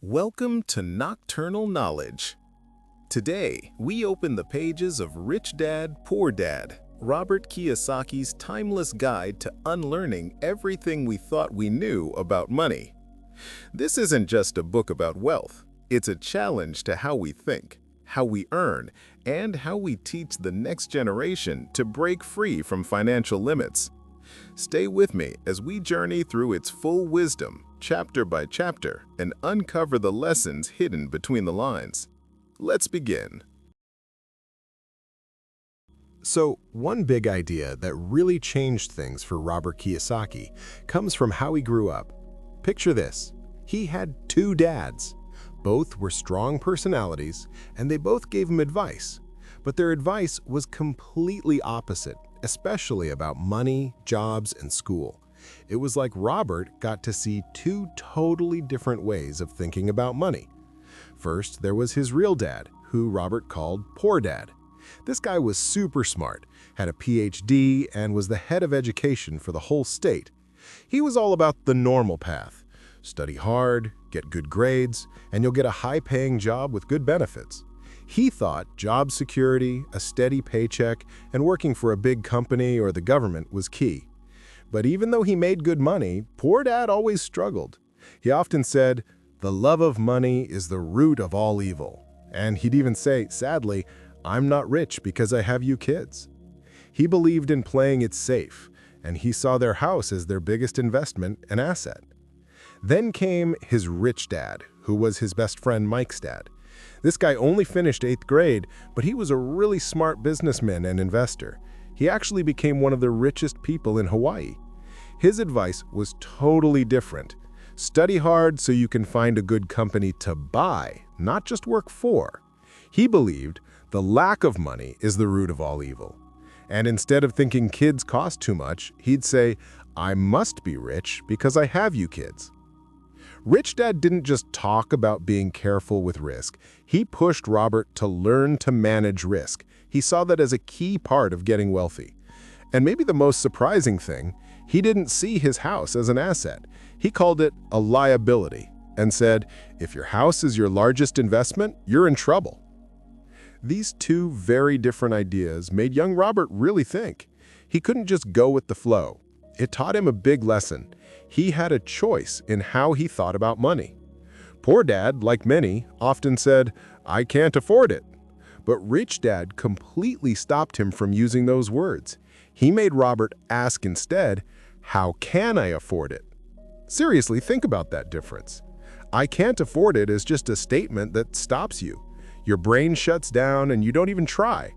Welcome to Nocturnal Knowledge. Today, we open the pages of Rich Dad, Poor Dad, Robert Kiyosaki's timeless guide to unlearning everything we thought we knew about money. This isn't just a book about wealth. It's a challenge to how we think, how we earn, and how we teach the next generation to break free from financial limits. Stay with me as we journey through its full wisdom, chapter by chapter, and uncover the lessons hidden between the lines. Let's begin. So, one big idea that really changed things for Robert Kiyosaki comes from how he grew up. Picture this. He had two dads. Both were strong personalities, and they both gave him advice. But their advice was completely opposite, especially about money, jobs, and school. It was like Robert got to see two totally different ways of thinking about money. First, there was his real dad, who Robert called Poor Dad. This guy was super smart, had a PhD, and was the head of education for the whole state. He was all about the normal path. Study hard, get good grades, and you'll get a high-paying job with good benefits. He thought job security, a steady paycheck, and working for a big company or the government was key. But even though he made good money, Poor Dad always struggled. He often said, "The love of money is the root of all evil." And he'd even say, sadly, "I'm not rich because I have you kids." He believed in playing it safe, and he saw their house as their biggest investment and asset. Then came his rich dad, who was his best friend Mike's dad. This guy only finished 8th grade, but he was a really smart businessman and investor. He actually became one of the richest people in Hawaii. His advice was totally different. Study hard so you can find a good company to buy, not just work for. He believed the lack of money is the root of all evil. And instead of thinking kids cost too much, he'd say, "I must be rich because I have you kids." Rich Dad didn't just talk about being careful with risk. He pushed Robert to learn to manage risk. He saw that as a key part of getting wealthy. And maybe the most surprising thing, he didn't see his house as an asset. He called it a liability and said, "If your house is your largest investment, you're in trouble." These two very different ideas made young Robert really think. He couldn't just go with the flow. It taught him a big lesson. He had a choice in how he thought about money. Poor Dad, like many, often said, "I can't afford it." But Rich Dad completely stopped him from using those words. He made Robert ask instead, "How can I afford it?" Seriously, think about that difference. "I can't afford it" is just a statement that stops you. Your brain shuts down and you don't even try.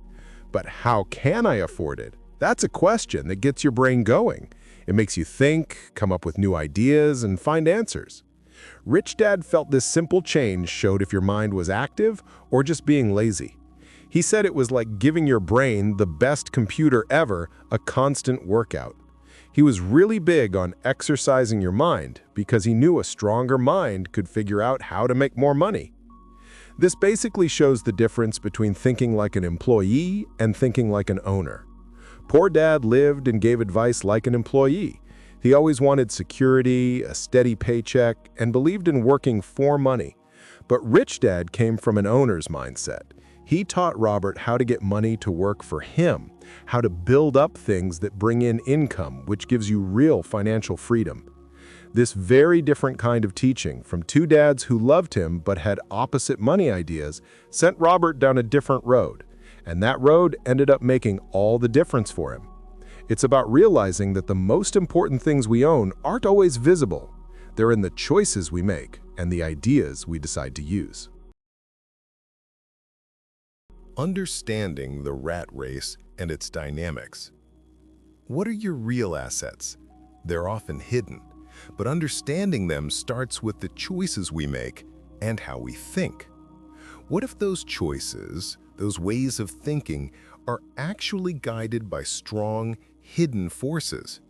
But "how can I afford it?" That's a question that gets your brain going. It makes you think, come up with new ideas, and find answers. Rich Dad felt this simple change showed if your mind was active or just being lazy. He said it was like giving your brain the best computer ever, a constant workout. He was really big on exercising your mind because he knew a stronger mind could figure out how to make more money. This basically shows the difference between thinking like an employee and thinking like an owner. Poor Dad lived and gave advice like an employee. He always wanted security, a steady paycheck, and believed in working for money. But Rich Dad came from an owner's mindset. He taught Robert how to get money to work for him, how to build up things that bring in income, which gives you real financial freedom. This very different kind of teaching from two dads who loved him but had opposite money ideas sent Robert down a different road. And that road ended up making all the difference for him. It's about realizing that the most important things we own aren't always visible. They're in the choices we make and the ideas we decide to use. Understanding the rat race and its dynamics. What are your real assets? They're often hidden, but understanding them starts with the choices we make and how we think. What if those choices, those ways of thinking, are actually guided by strong, hidden forces?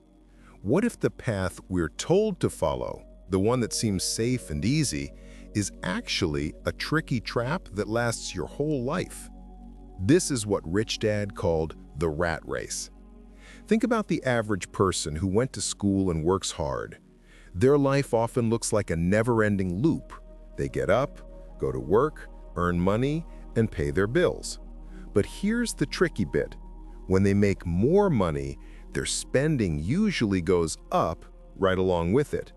What if the path we're told to follow, the one that seems safe and easy, is actually a tricky trap that lasts your whole life? This is what Rich Dad called the rat race. Think about the average person who went to school and works hard. Their life often looks like a never-ending loop. They get up, go to work, earn money, and pay their bills. But here's the tricky bit. When they make more money, their spending usually goes up right along with it.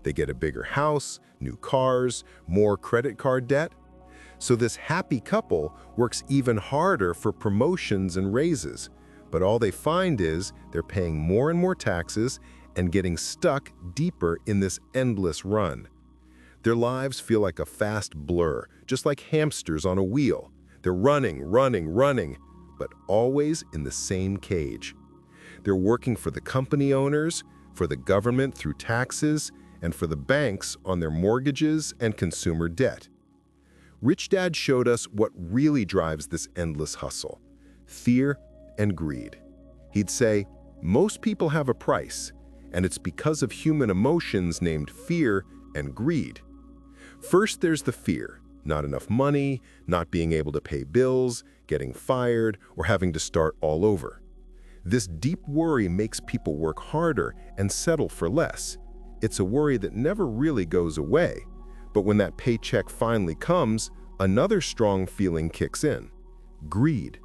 They get a bigger house, new cars, more credit card debt. So this happy couple works even harder for promotions and raises, but all they find is they're paying more and more taxes and getting stuck deeper in this endless run. Their lives feel like a fast blur, just like hamsters on a wheel. They're running, but always in the same cage. They're working for the company owners, for the government through taxes, and for the banks on their mortgages and consumer debt. Rich Dad showed us what really drives this endless hustle: fear and greed. He'd say, most people have a price, and it's because of human emotions named fear and greed. First, there's the fear: not enough money, not being able to pay bills, getting fired, or having to start all over. This deep worry makes people work harder and settle for less. It's a worry that never really goes away. But when that paycheck finally comes, another strong feeling kicks in: greed,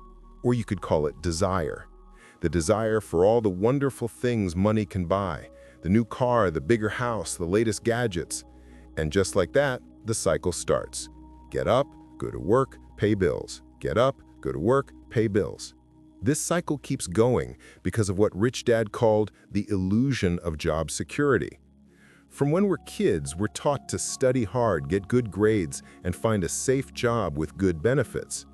or you could call it desire. The desire for all the wonderful things money can buy: the new car, the bigger house, the latest gadgets. And just like that, the cycle starts. Get up, go to work, pay bills. Get up, go to work, pay bills. This cycle keeps going because of what Rich Dad called the illusion of job security. From when we're kids, we're taught to study hard, get good grades, and find a safe job with good benefits.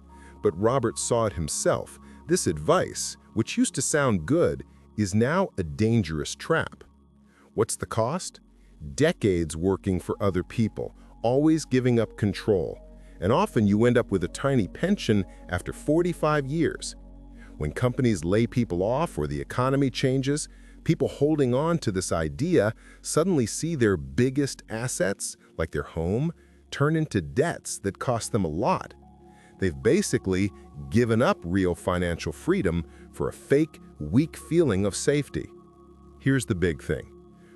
But Robert saw it himself. This advice, which used to sound good, is now a dangerous trap. What's the cost? Decades working for other people, always giving up control. And often you end up with a tiny pension after 45 years. When companies lay people off or the economy changes, people holding on to this idea suddenly see their biggest assets, like their home, turn into debts that cost them a lot. They've basically given up real financial freedom for a fake, weak feeling of safety. Here's the big thing.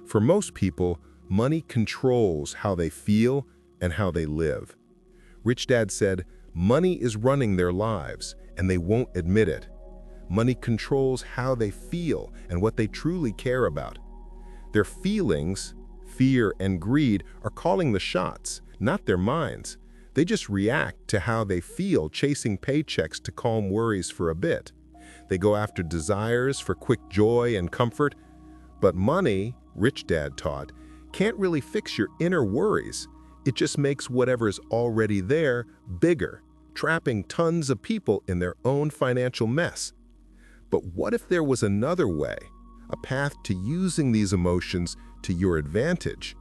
For most people, money controls how they feel and how they live. Rich Dad said, money is running their lives, and they won't admit it. Money controls how they feel and what they truly care about. Their feelings, fear and greed, are calling the shots, not their minds. They just react to how they feel, chasing paychecks to calm worries for a bit. They go after desires for quick joy and comfort. But money, Rich Dad taught, can't really fix your inner worries. It just makes whatever's already there bigger, trapping tons of people in their own financial mess. But what if there was another way, a path to using these emotions to your advantage?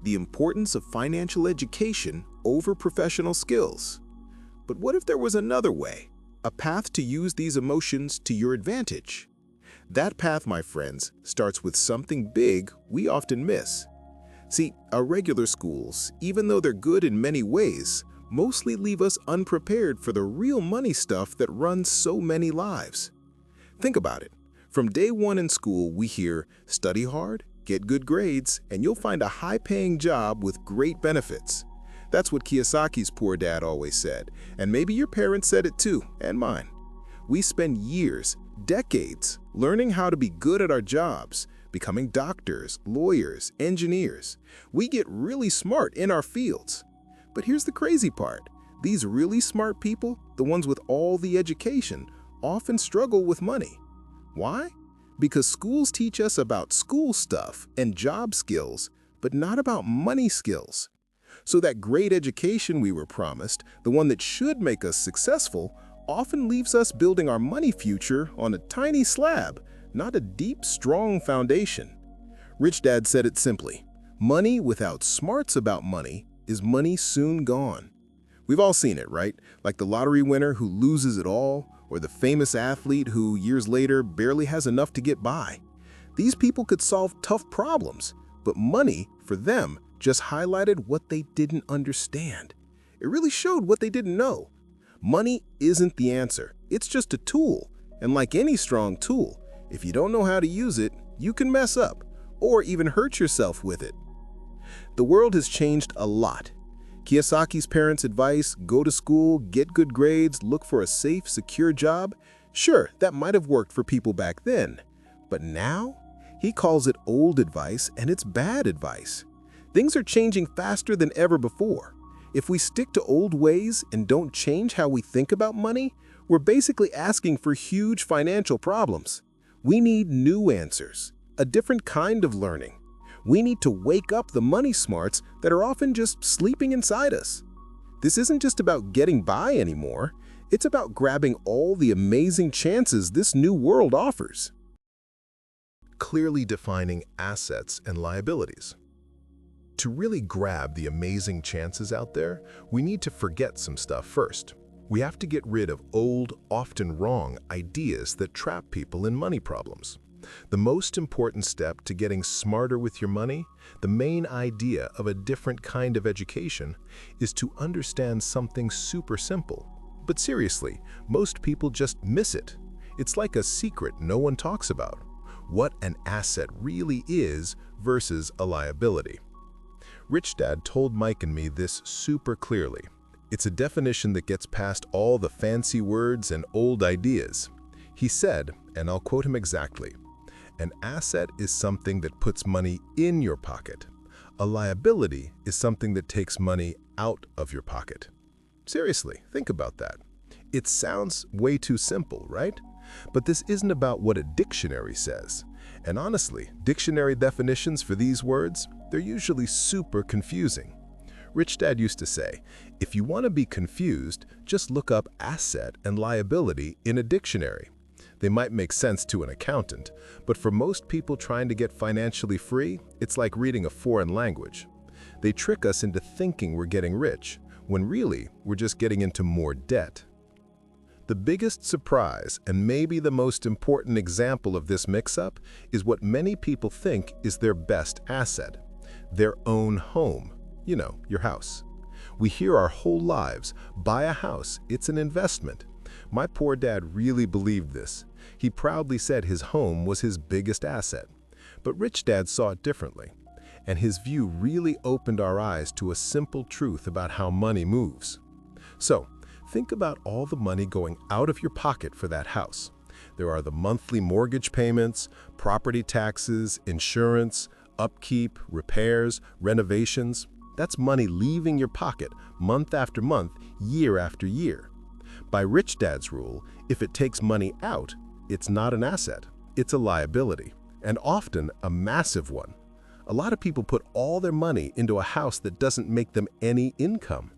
The importance of financial education over professional skills. But what if there was another way, a path to use these emotions to your advantage? That path, my friends, starts with something big we often miss. See, our regular schools, even though they're good in many ways, mostly leave us unprepared for the real money stuff that runs so many lives. Think about it. From day one in school, we hear, study hard, get good grades, and you'll find a high-paying job with great benefits. That's what Kiyosaki's poor dad always said, and maybe your parents said it too, and mine. We spend years, decades, learning how to be good at our jobs, becoming doctors, lawyers, engineers. We get really smart in our fields. But here's the crazy part. These really smart people, the ones with all the education, often struggle with money. Why? Because schools teach us about school stuff and job skills, but not about money skills. So that great education we were promised, the one that should make us successful, often leaves us building our money future on a tiny slab, not a deep, strong foundation. Rich Dad said it simply: money without smarts about money is money soon gone. We've all seen it, right? Like the lottery winner who loses it all, or the famous athlete who years later barely has enough to get by. These people could solve tough problems, but money, for them, just highlighted what they didn't understand. It really showed what they didn't know. Money isn't the answer. It's just a tool. And like any strong tool, if you don't know how to use it, you can mess up or even hurt yourself with it. The world has changed a lot. Kiyosaki's parents' advice, go to school, get good grades, look for a safe, secure job, sure, that might have worked for people back then. But now, he calls it old advice and it's bad advice. Things are changing faster than ever before. If we stick to old ways and don't change how we think about money, we're basically asking for huge financial problems. We need new answers, a different kind of learning. We need to wake up the money smarts that are often just sleeping inside us. This isn't just about getting by anymore. It's about grabbing all the amazing chances this new world offers. Clearly defining assets and liabilities. To really grab the amazing chances out there, we need to forget some stuff first. We have to get rid of old, often wrong ideas that trap people in money problems. The most important step to getting smarter with your money, the main idea of a different kind of education, is to understand something super simple. But seriously, most people just miss it. It's like a secret no one talks about. What an asset really is versus a liability. Rich Dad told Mike and me this super clearly. It's a definition that gets past all the fancy words and old ideas. He said, and I'll quote him exactly, "An asset is something that puts money in your pocket. A liability is something that takes money out of your pocket." Seriously, think about that. It sounds way too simple, right? But this isn't about what a dictionary says. And honestly, dictionary definitions for these words, they're usually super confusing. Rich Dad used to say, if you want to be confused, just look up asset and liability in a dictionary. They might make sense to an accountant, but for most people trying to get financially free, it's like reading a foreign language. They trick us into thinking we're getting rich, when really we're just getting into more debt. The biggest surprise, and maybe the most important example of this mix-up, is what many people think is their best asset: their own home. You know, your house. We hear our whole lives, buy a house, it's an investment. My poor dad really believed this. He proudly said his home was his biggest asset. But Rich Dad saw it differently. And his view really opened our eyes to a simple truth about how money moves. So, think about all the money going out of your pocket for that house. There are the monthly mortgage payments, property taxes, insurance, upkeep, repairs, renovations. That's money leaving your pocket month after month, year after year. By Rich Dad's rule, if it takes money out, it's not an asset, it's a liability, and often a massive one. A lot of people put all their money into a house that doesn't make them any income.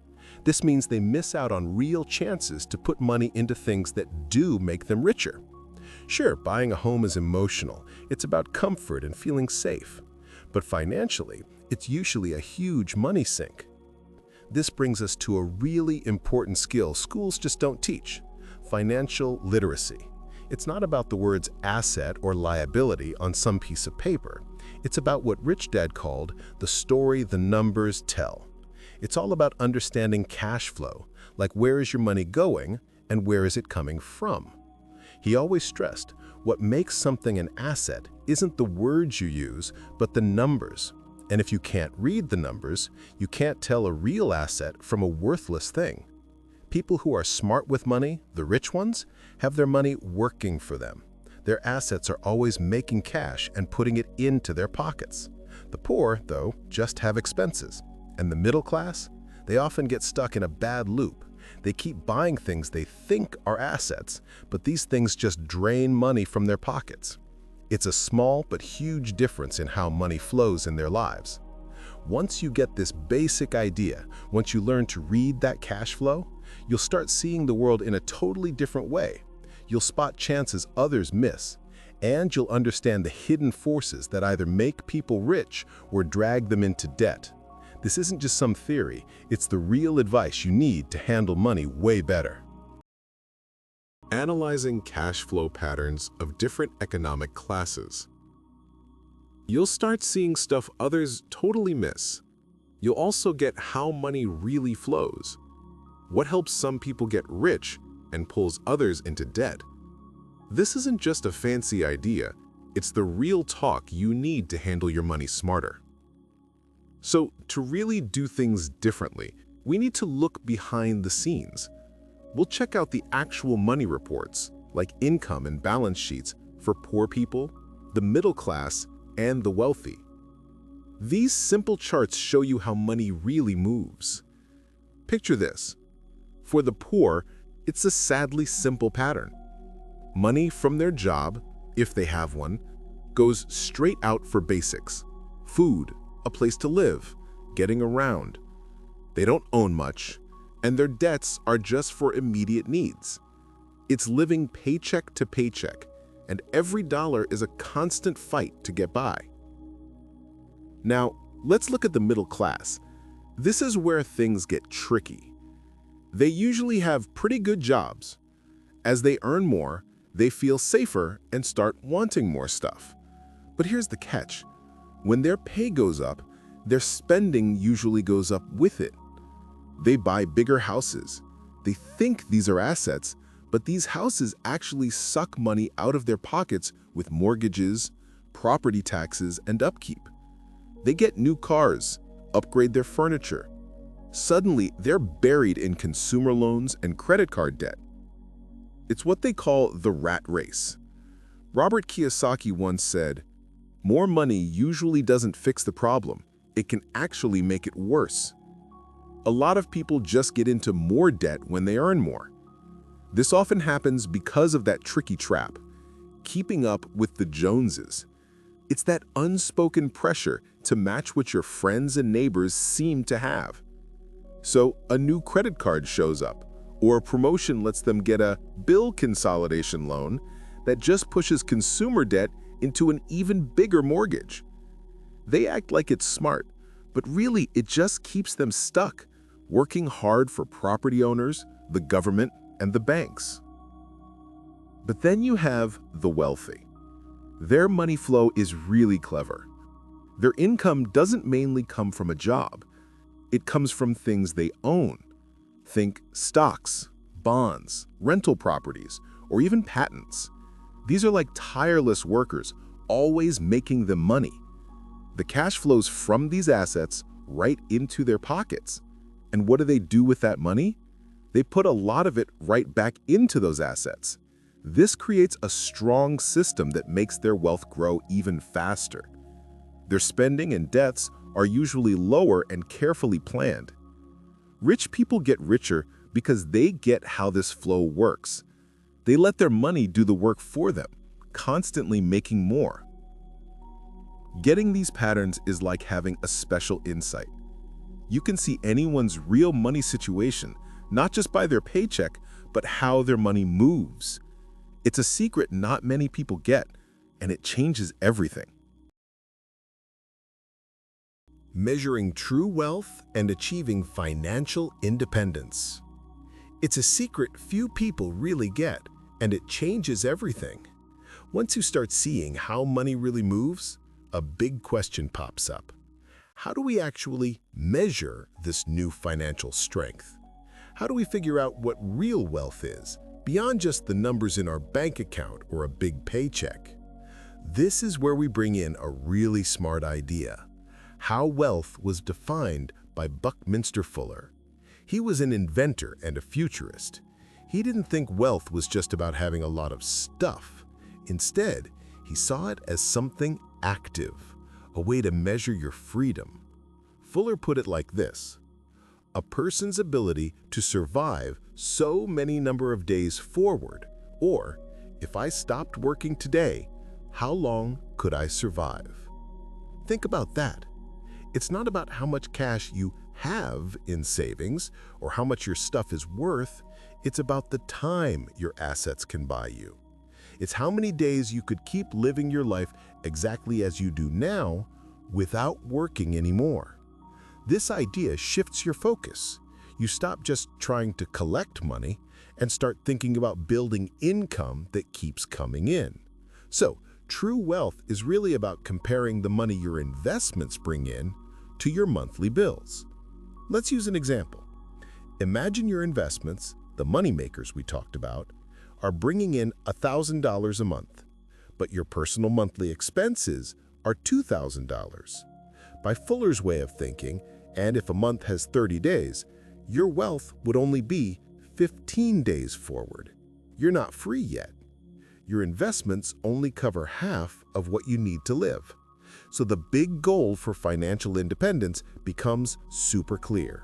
This means they miss out on real chances to put money into things that do make them richer. Sure, buying a home is emotional. It's about comfort and feeling safe. But financially, it's usually a huge money sink. This brings us to a really important skill schools just don't teach: financial literacy. It's not about the words asset or liability on some piece of paper. It's about what Rich Dad called the story the numbers tell. It's all about understanding cash flow, like where is your money going and where is it coming from. He always stressed, what makes something an asset isn't the words you use, but the numbers. And if you can't read the numbers, you can't tell a real asset from a worthless thing. People who are smart with money, the rich ones, have their money working for them. Their assets are always making cash and putting it into their pockets. The poor, though, just have expenses. And the middle class? They often get stuck in a bad loop. They keep buying things they think are assets, but these things just drain money from their pockets. It's a small but huge difference in how money flows in their lives. Once you get this basic idea, once you learn to read that cash flow, you'll start seeing the world in a totally different way. You'll spot chances others miss, and you'll understand the hidden forces that either make people rich or drag them into debt. This isn't just some theory, it's the real advice you need to handle money way better. Analyzing cash flow patterns of different economic classes. You'll start seeing stuff others totally miss. You'll also get how money really flows. What helps some people get rich and pulls others into debt. This isn't just a fancy idea, it's the real talk you need to handle your money smarter. So to really do things differently, we need to look behind the scenes. We'll check out the actual money reports, like income and balance sheets for poor people, the middle class, and the wealthy. These simple charts show you how money really moves. Picture this. For the poor, it's a sadly simple pattern. Money from their job, if they have one, goes straight out for basics: food, a place to live, getting around. They don't own much, and their debts are just for immediate needs. It's living paycheck to paycheck, and every dollar is a constant fight to get by. Now, let's look at the middle class. This is where things get tricky. They usually have pretty good jobs. As they earn more, they feel safer and start wanting more stuff. But here's the catch. When their pay goes up, their spending usually goes up with it. They buy bigger houses. They think these are assets, but these houses actually suck money out of their pockets with mortgages, property taxes, and upkeep. They get new cars, upgrade their furniture. Suddenly, they're buried in consumer loans and credit card debt. It's what they call the rat race. Robert Kiyosaki once said, "More money usually doesn't fix the problem. It can actually make it worse." A lot of people just get into more debt when they earn more. This often happens because of that tricky trap, keeping up with the Joneses. It's that unspoken pressure to match what your friends and neighbors seem to have. So a new credit card shows up, or a promotion lets them get a bill consolidation loan that just pushes consumer debt into an even bigger mortgage. They act like it's smart, but really it just keeps them stuck, working hard for property owners, the government, and the banks. But then you have the wealthy. Their money flow is really clever. Their income doesn't mainly come from a job. It comes from things they own. Think stocks, bonds, rental properties, or even patents. These are like tireless workers, always making them money. The cash flows from these assets right into their pockets. And what do they do with that money? They put a lot of it right back into those assets. This creates a strong system that makes their wealth grow even faster. Their spending and debts are usually lower and carefully planned. Rich people get richer because they get how this flow works. They let their money do the work for them, constantly making more. Getting these patterns is like having a special insight. You can see anyone's real money situation, not just by their paycheck, but how their money moves. It's a secret not many people get, and it changes everything. Measuring true wealth and achieving financial independence. It's a secret few people really get, and it changes everything. Once you start seeing how money really moves, a big question pops up. How do we actually measure this new financial strength? How do we figure out what real wealth is, beyond just the numbers in our bank account or a big paycheck? This is where we bring in a really smart idea: how wealth was defined by Buckminster Fuller. He was an inventor and a futurist. He didn't think wealth was just about having a lot of stuff. Instead, he saw it as something active, a way to measure your freedom. Fuller put it like this: a person's ability to survive so many number of days forward, or if I stopped working today, how long could I survive? Think about that. It's not about how much cash you have in savings or how much your stuff is worth. It's about the time your assets can buy you. It's how many days you could keep living your life exactly as you do now without working anymore. This idea shifts your focus. You stop just trying to collect money and start thinking about building income that keeps coming in. So, true wealth is really about comparing the money your investments bring in to your monthly bills. Let's use an example. Imagine your investments, the money makers we talked about, are bringing in $1,000 a month, but your personal monthly expenses are $2,000. By Fuller's way of thinking, and if a month has 30 days, your wealth would only be 15 days forward. You're not free yet. Your investments only cover half of what you need to live. So the big goal for financial independence becomes super clear.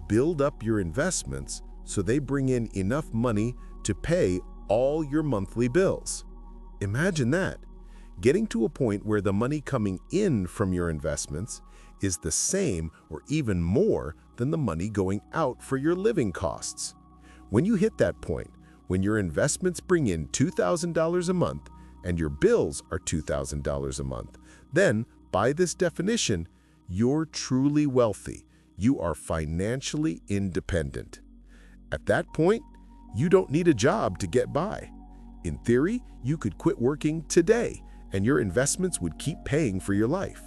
Build up your investments so they bring in enough money to pay all your monthly bills. Imagine that, getting to a point where the money coming in from your investments is the same or even more than the money going out for your living costs. When you hit that point, when your investments bring in $2,000 a month and your bills are $2,000 a month, then, by this definition, you're truly wealthy. You are financially independent. At that point, you don't need a job to get by. In theory, you could quit working today, and your investments would keep paying for your life.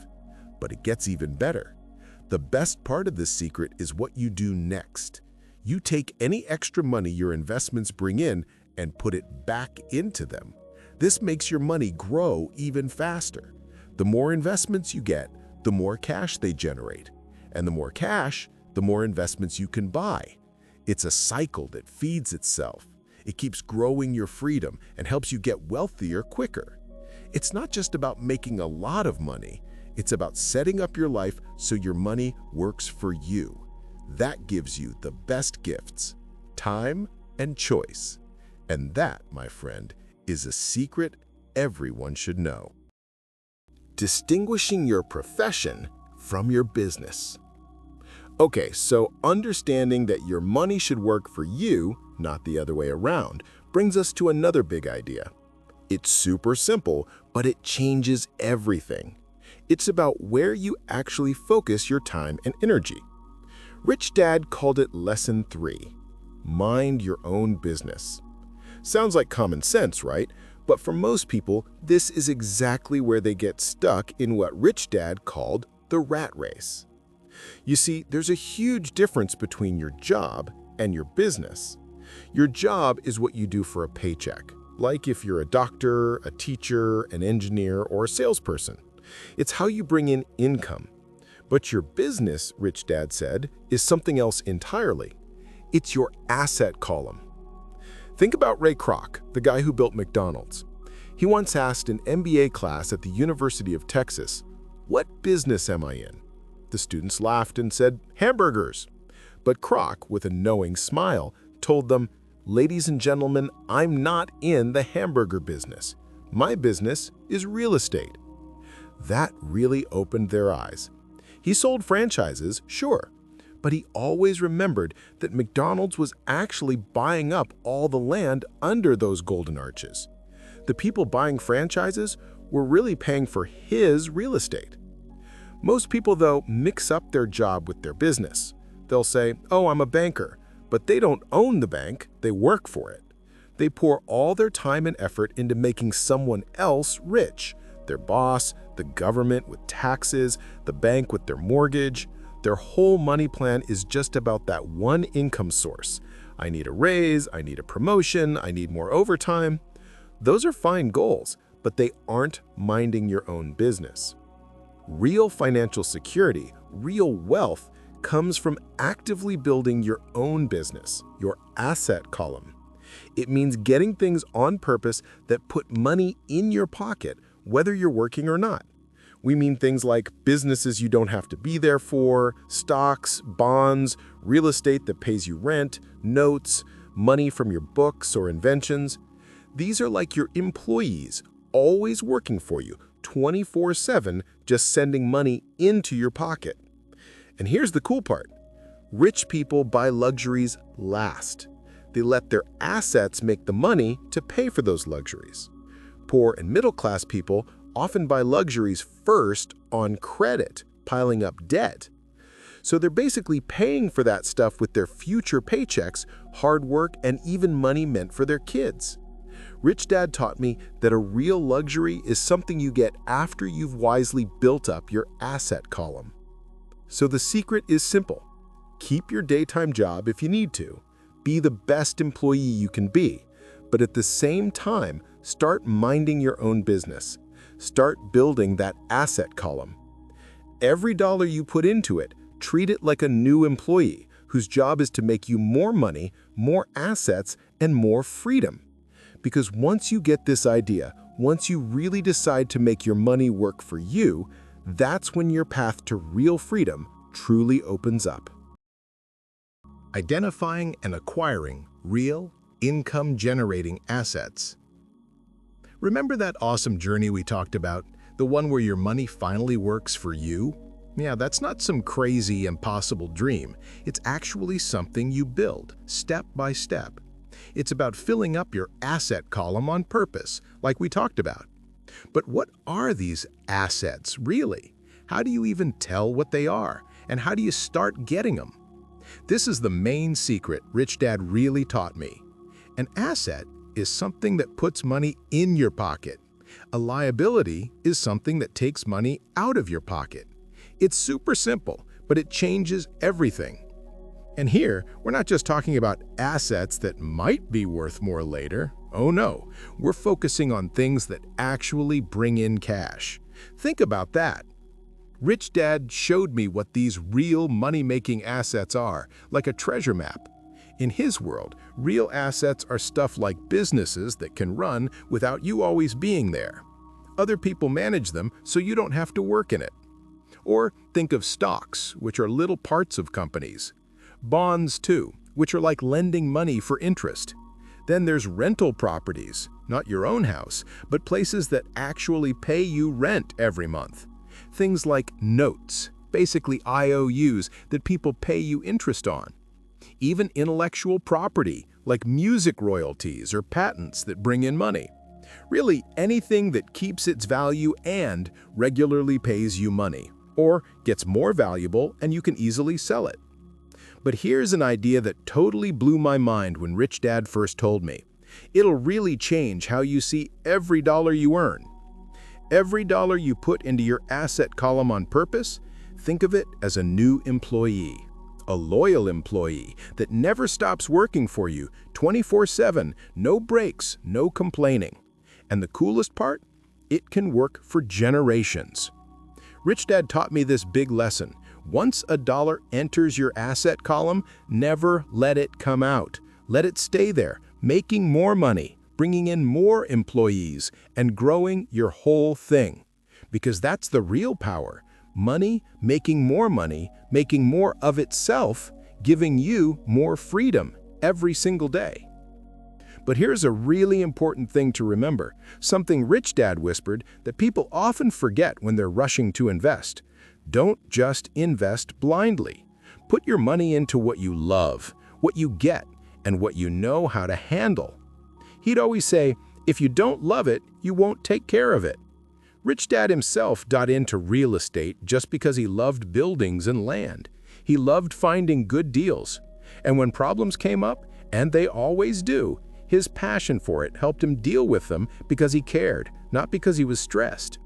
But it gets even better. The best part of this secret is what you do next. You take any extra money your investments bring in and put it back into them. This makes your money grow even faster. The more investments you get, the more cash they generate. And the more cash, the more investments you can buy. It's a cycle that feeds itself. It keeps growing your freedom and helps you get wealthier quicker. It's not just about making a lot of money. It's about setting up your life so your money works for you. That gives you the best gifts, time and choice. And that, my friend, is a secret everyone should know. Distinguishing your profession from your business. Okay, so understanding that your money should work for you, not the other way around, brings us to another big idea. It's super simple, but it changes everything. It's about where you actually focus your time and energy. Rich Dad called it Lesson 3, mind your own business. Sounds like common sense, right? But for most people, this is exactly where they get stuck in what Rich Dad called the rat race. You see, there's a huge difference between your job and your business. Your job is what you do for a paycheck, like if you're a doctor, a teacher, an engineer, or a salesperson. It's how you bring in income. But your business, Rich Dad said, is something else entirely. It's your asset column. Think about Ray Kroc, the guy who built McDonald's. He once asked an MBA class at the University of Texas, "What business am I in?" The students laughed and said, "Hamburgers." But Kroc, with a knowing smile, told them, "Ladies and gentlemen, I'm not in the hamburger business. My business is real estate." That really opened their eyes. He sold franchises, sure, but he always remembered that McDonald's was actually buying up all the land under those golden arches. The people buying franchises were really paying for his real estate. Most people, though, mix up their job with their business. They'll say, "Oh, I'm a banker," but they don't own the bank, they work for it. They pour all their time and effort into making someone else rich, their boss, the government with taxes, the bank with their mortgage. Their whole money plan is just about that one income source. I need a raise, I need a promotion, I need more overtime. Those are fine goals, but they aren't minding your own business. Real financial security, real wealth, comes from actively building your own business, your asset column. It means getting things on purpose that put money in your pocket, whether you're working or not. We mean things like businesses you don't have to be there for, stocks, bonds, real estate that pays you rent, notes, money from your books or inventions. These are like your employees, always working for you, 24/7, just sending money into your pocket. And here's the cool part. Rich people buy luxuries last. They let their assets make the money to pay for those luxuries. Poor and middle-class people often buy luxuries first on credit, piling up debt. So they're basically paying for that stuff with their future paychecks, hard work, and even money meant for their kids. Rich Dad taught me that a real luxury is something you get after you've wisely built up your asset column. So the secret is simple. Keep your daytime job if you need to. Be the best employee you can be. But at the same time, start minding your own business. Start building that asset column. Every dollar you put into it, treat it like a new employee whose job is to make you more money, more assets, and more freedom. Because once you get this idea, once you really decide to make your money work for you, that's when your path to real freedom truly opens up. Identifying and acquiring real, income-generating assets. Remember that awesome journey we talked about? The one where your money finally works for you? Yeah, that's not some crazy, impossible dream. It's actually something you build, step by step. It's about filling up your asset column on purpose, like we talked about. But what are these assets, really? How do you even tell what they are? And how do you start getting them? This is the main secret Rich Dad really taught me. An asset is something that puts money in your pocket. A liability is something that takes money out of your pocket. It's super simple, but it changes everything. And here, we're not just talking about assets that might be worth more later. Oh no, we're focusing on things that actually bring in cash. Think about that. Rich Dad showed me what these real money-making assets are, like a treasure map. In his world, real assets are stuff like businesses that can run without you always being there. Other people manage them so you don't have to work in it. Or think of stocks, which are little parts of companies. Bonds, too, which are like lending money for interest. Then there's rental properties, not your own house, but places that actually pay you rent every month. Things like notes, basically IOUs that people pay you interest on. Even intellectual property, like music royalties or patents that bring in money. Really, anything that keeps its value and regularly pays you money, or gets more valuable and you can easily sell it. But here's an idea that totally blew my mind when Rich Dad first told me. It'll really change how you see every dollar you earn. Every dollar you put into your asset column on purpose, think of it as a new employee. A loyal employee that never stops working for you 24/7, no breaks, no complaining. And the coolest part? It can work for generations. Rich Dad taught me this big lesson. Once a dollar enters your asset column, never let it come out. Let it stay there, making more money, bringing in more employees, and growing your whole thing. Because that's the real power. Money, making more of itself, giving you more freedom every single day. But here's a really important thing to remember, something Rich Dad whispered that people often forget when they're rushing to invest. Don't just invest blindly. Put your money into what you love, what you get, and what you know how to handle. He'd always say, if you don't love it, you won't take care of it. Rich Dad himself got into real estate just because he loved buildings and land. He loved finding good deals. And when problems came up, and they always do, his passion for it helped him deal with them because he cared, not because he was stressed.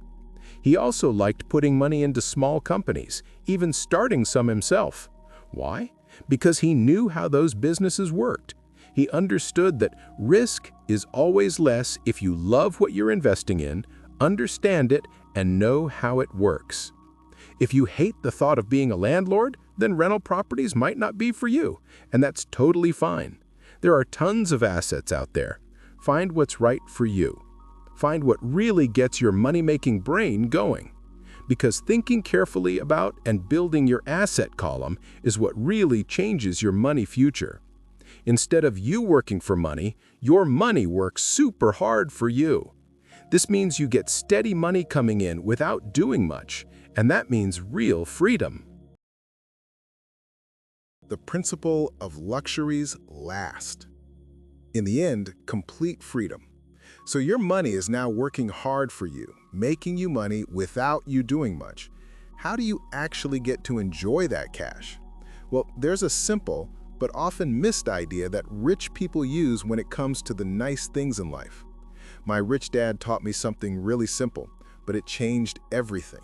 He also liked putting money into small companies, even starting some himself. Why? Because he knew how those businesses worked. He understood that risk is always less if you love what you're investing in, understand it, and know how it works. If you hate the thought of being a landlord, then rental properties might not be for you, and that's totally fine. There are tons of assets out there. Find what's right for you. Find what really gets your money-making brain going. Because thinking carefully about and building your asset column is what really changes your money future. Instead of you working for money, your money works super hard for you. This means you get steady money coming in without doing much, and that means real freedom. The principle of luxuries last. In the end, complete freedom. So your money is now working hard for you, making you money without you doing much. How do you actually get to enjoy that cash? Well, there's a simple but often missed idea that rich people use when it comes to the nice things in life. My rich dad taught me something really simple, but it changed everything.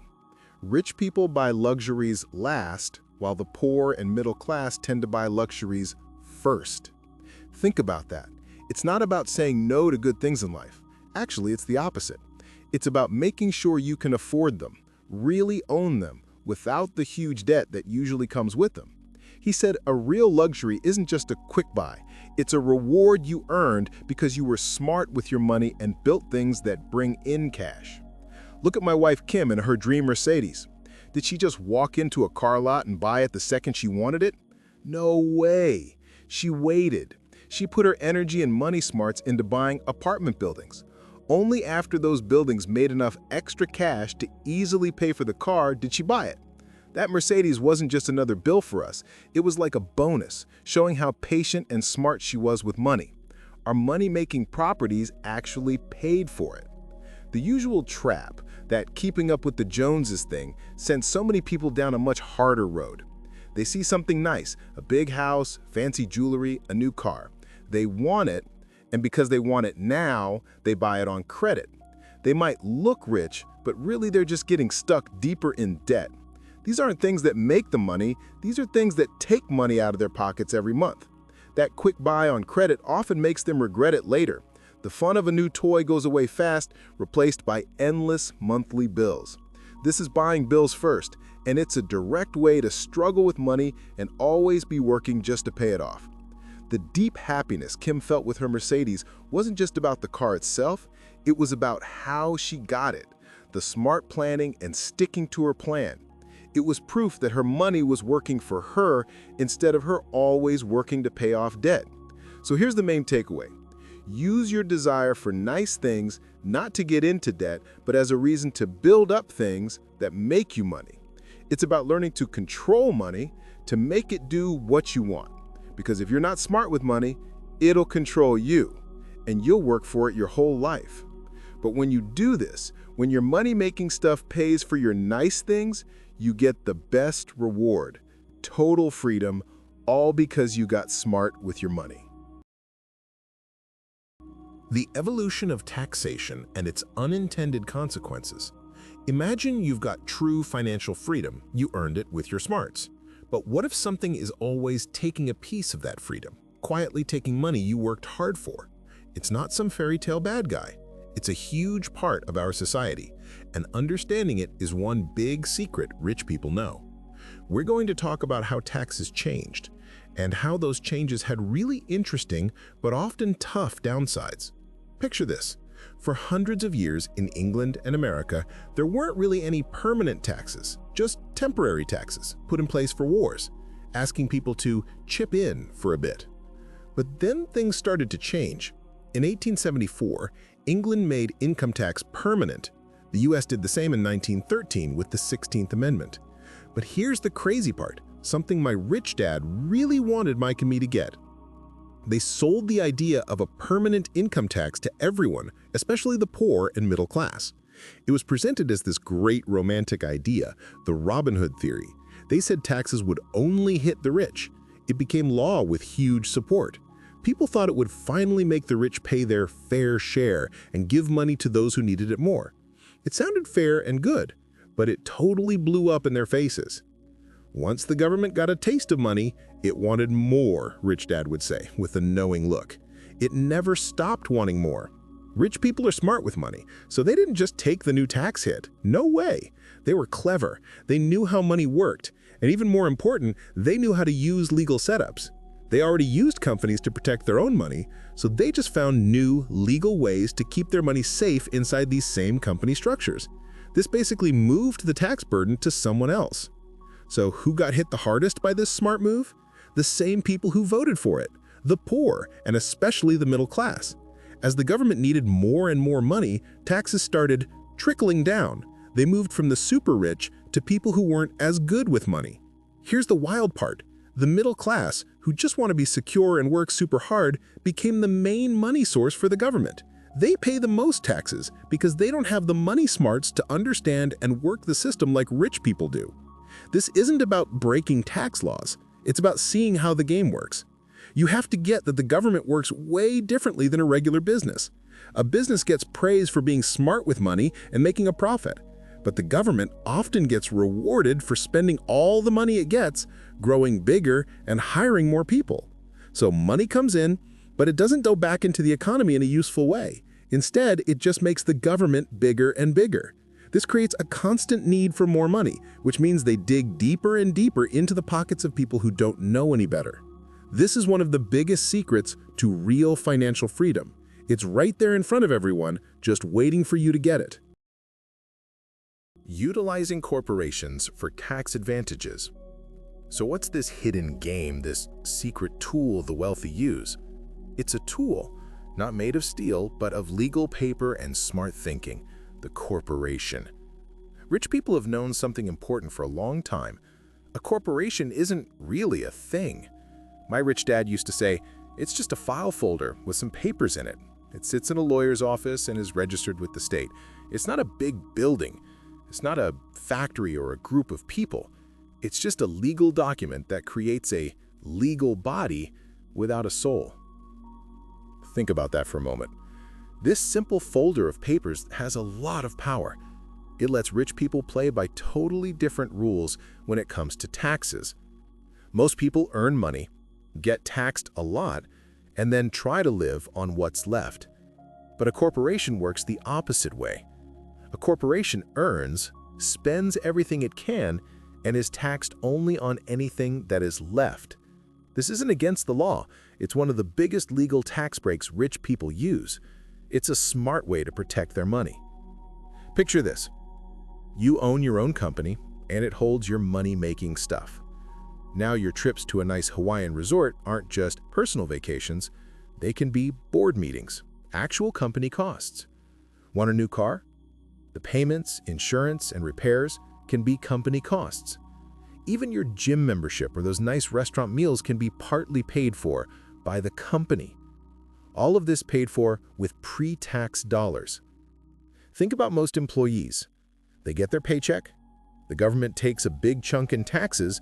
Rich people buy luxuries last, while the poor and middle class tend to buy luxuries first. Think about that. It's not about saying no to good things in life. Actually, it's the opposite. It's about making sure you can afford them, really own them, without the huge debt that usually comes with them. He said a real luxury isn't just a quick buy. It's a reward you earned because you were smart with your money and built things that bring in cash. Look at my wife Kim and her dream Mercedes. Did she just walk into a car lot and buy it the second she wanted it? No way. She waited. She put her energy and money smarts into buying apartment buildings. Only after those buildings made enough extra cash to easily pay for the car did she buy it. That Mercedes wasn't just another bill for us. It was like a bonus, showing how patient and smart she was with money. Our money-making properties actually paid for it. The usual trap, that keeping up with the Joneses thing, sends so many people down a much harder road. They see something nice, a big house, fancy jewelry, a new car. They want it, and because they want it now, they buy it on credit. They might look rich, but really they're just getting stuck deeper in debt. These aren't things that make them money, these are things that take money out of their pockets every month. That quick buy on credit often makes them regret it later. The fun of a new toy goes away fast, replaced by endless monthly bills. This is buying bills first, and it's a direct way to struggle with money and always be working just to pay it off. The deep happiness Kim felt with her Mercedes wasn't just about the car itself, it was about how she got it, the smart planning and sticking to her plan. It was proof that her money was working for her instead of her always working to pay off debt. So here's the main takeaway. Use your desire for nice things not to get into debt, but as a reason to build up things that make you money. It's about learning to control money to make it do what you want. Because if you're not smart with money, it'll control you, and you'll work for it your whole life. But when you do this, when your money-making stuff pays for your nice things, you get the best reward, total freedom, all because you got smart with your money. The evolution of taxation and its unintended consequences. Imagine you've got true financial freedom, you earned it with your smarts. But what if something is always taking a piece of that freedom, quietly taking money you worked hard for? It's not some fairy tale bad guy. It's a huge part of our society, and understanding it is one big secret rich people know. We're going to talk about how taxes changed, and how those changes had really interesting but often tough downsides. Picture this. For hundreds of years in England and America, there weren't really any permanent taxes, just temporary taxes put in place for wars, asking people to chip in for a bit. But then things started to change. In 1874, England made income tax permanent. The US did the same in 1913 with the 16th Amendment. But here's the crazy part, something my rich dad really wanted Mike and me to get. They sold the idea of a permanent income tax to everyone, especially the poor and middle class. It was presented as this great romantic idea, the Robin Hood theory. They said taxes would only hit the rich. It became law with huge support. People thought it would finally make the rich pay their fair share and give money to those who needed it more. It sounded fair and good, but it totally blew up in their faces. Once the government got a taste of money, it wanted more, Rich Dad would say, with a knowing look. It never stopped wanting more. Rich people are smart with money, so they didn't just take the new tax hit. No way. They were clever. They knew how money worked, and even more important, they knew how to use legal setups. They already used companies to protect their own money, so they just found new, legal ways to keep their money safe inside these same company structures. This basically moved the tax burden to someone else. So who got hit the hardest by this smart move? The same people who voted for it, the poor, and especially the middle class. As the government needed more and more money, taxes started trickling down. They moved from the super rich to people who weren't as good with money. Here's the wild part. The middle class, who just want to be secure and work super hard, became the main money source for the government. They pay the most taxes because they don't have the money smarts to understand and work the system like rich people do. This isn't about breaking tax laws. It's about seeing how the game works. You have to get that the government works way differently than a regular business. A business gets praise for being smart with money and making a profit, but the government often gets rewarded for spending all the money it gets, growing bigger, and hiring more people. So money comes in, but it doesn't go back into the economy in a useful way. Instead, it just makes the government bigger and bigger. This creates a constant need for more money, which means they dig deeper and deeper into the pockets of people who don't know any better. This is one of the biggest secrets to real financial freedom. It's right there in front of everyone, just waiting for you to get it. Utilizing corporations for tax advantages. So what's this hidden game, this secret tool the wealthy use? It's a tool, not made of steel, but of legal paper and smart thinking, the corporation. Rich people have known something important for a long time. A corporation isn't really a thing. My rich dad used to say, it's just a file folder with some papers in it. It sits in a lawyer's office and is registered with the state. It's not a big building. It's not a factory or a group of people. It's just a legal document that creates a legal body without a soul. Think about that for a moment. This simple folder of papers has a lot of power. It lets rich people play by totally different rules when it comes to taxes. Most people earn money, get taxed a lot, and then try to live on what's left. But a corporation works the opposite way. A corporation earns, spends everything it can, and is taxed only on anything that is left. This isn't against the law. It's one of the biggest legal tax breaks rich people use. It's a smart way to protect their money. Picture this. You own your own company, and it holds your money-making stuff. Now your trips to a nice Hawaiian resort aren't just personal vacations. They can be board meetings, actual company costs. Want a new car? The payments, insurance, and repairs can be company costs. Even your gym membership or those nice restaurant meals can be partly paid for by the company. All of this paid for with pre-tax dollars. Think about most employees. They get their paycheck, the government takes a big chunk in taxes,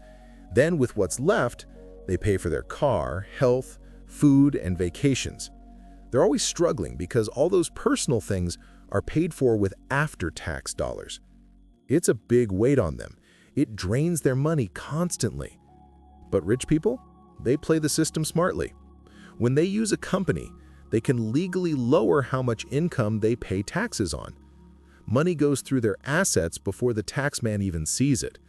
then with what's left, they pay for their car, health, food, and vacations. They're always struggling because all those personal things are paid for with after-tax dollars. It's a big weight on them. It drains their money constantly. But rich people, they play the system smartly. When they use a company, they can legally lower how much income they pay taxes on. Money goes through their assets before the taxman even sees it.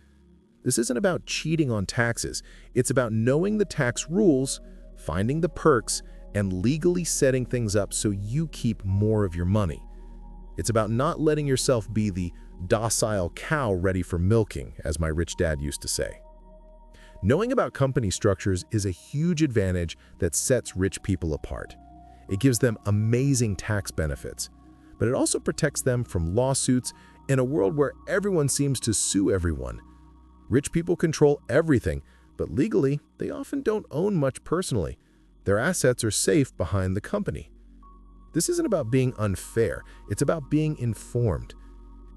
This isn't about cheating on taxes. It's about knowing the tax rules, finding the perks, and legally setting things up so you keep more of your money. It's about not letting yourself be the docile cow ready for milking, as my rich dad used to say. Knowing about company structures is a huge advantage that sets rich people apart. It gives them amazing tax benefits, but it also protects them from lawsuits in a world where everyone seems to sue everyone. Rich people control everything, but legally, they often don't own much personally. Their assets are safe behind the company. This isn't about being unfair, it's about being informed.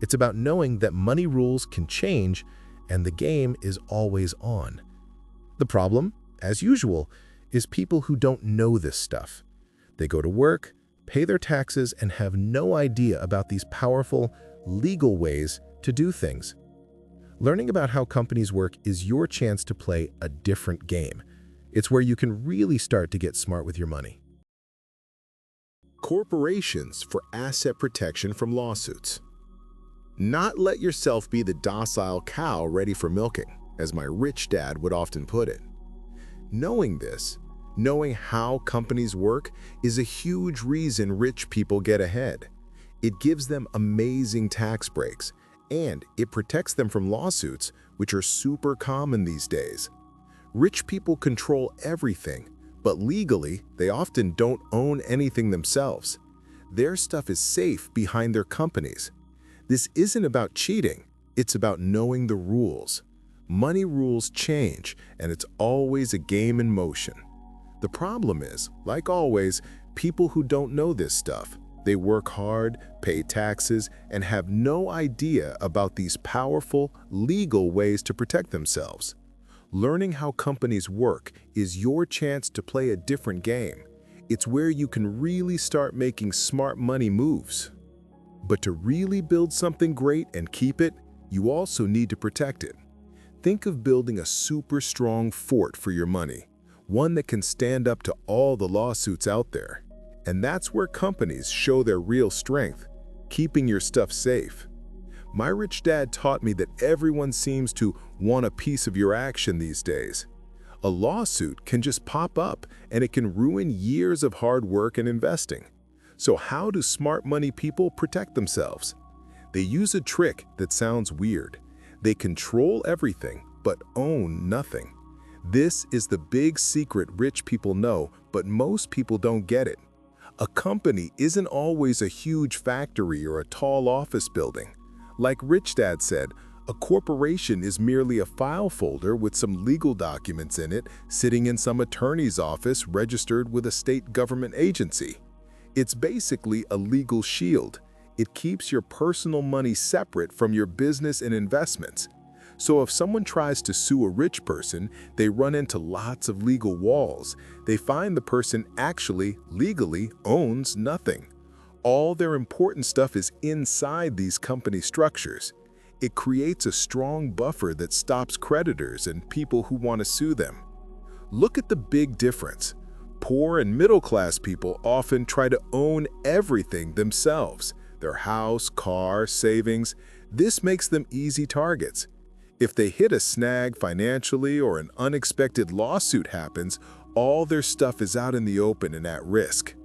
It's about knowing that money rules can change and the game is always on. The problem, as usual, is people who don't know this stuff. They go to work, pay their taxes, and have no idea about these powerful, legal ways to do things. Learning about how companies work is your chance to play a different game. It's where you can really start to get smart with your money. Corporations for asset protection from lawsuits. Not let yourself be the docile cow ready for milking, as my rich dad would often put it. Knowing this, knowing how companies work, is a huge reason rich people get ahead. It gives them amazing tax breaks, and it protects them from lawsuits, which are super common these days. Rich people control everything, but legally, they often don't own anything themselves. Their stuff is safe behind their companies. This isn't about cheating, it's about knowing the rules. Money rules change, and it's always a game in motion. The problem is, like always, people who don't know this stuff. They work hard, pay taxes, and have no idea about these powerful, legal ways to protect themselves. Learning how companies work is your chance to play a different game. It's where you can really start making smart money moves. But to really build something great and keep it, you also need to protect it. Think of building a super strong fort for your money, one that can stand up to all the lawsuits out there. And that's where companies show their real strength, keeping your stuff safe. My rich dad taught me that everyone seems to want a piece of your action these days. A lawsuit can just pop up and it can ruin years of hard work and investing. So how do smart money people protect themselves? They use a trick that sounds weird. They control everything but own nothing. This is the big secret rich people know, but most people don't get it. A company isn't always a huge factory or a tall office building. Like Rich Dad said, a corporation is merely a file folder with some legal documents in it sitting in some attorney's office registered with a state government agency. It's basically a legal shield. It keeps your personal money separate from your business and investments. So if someone tries to sue a rich person, they run into lots of legal walls. They find the person actually, legally, owns nothing. All their important stuff is inside these company structures. It creates a strong buffer that stops creditors and people who want to sue them. Look at the big difference. Poor and middle-class people often try to own everything themselves. Their house, car, savings. This makes them easy targets. If they hit a snag financially or an unexpected lawsuit happens, all their stuff is out in the open and at risk.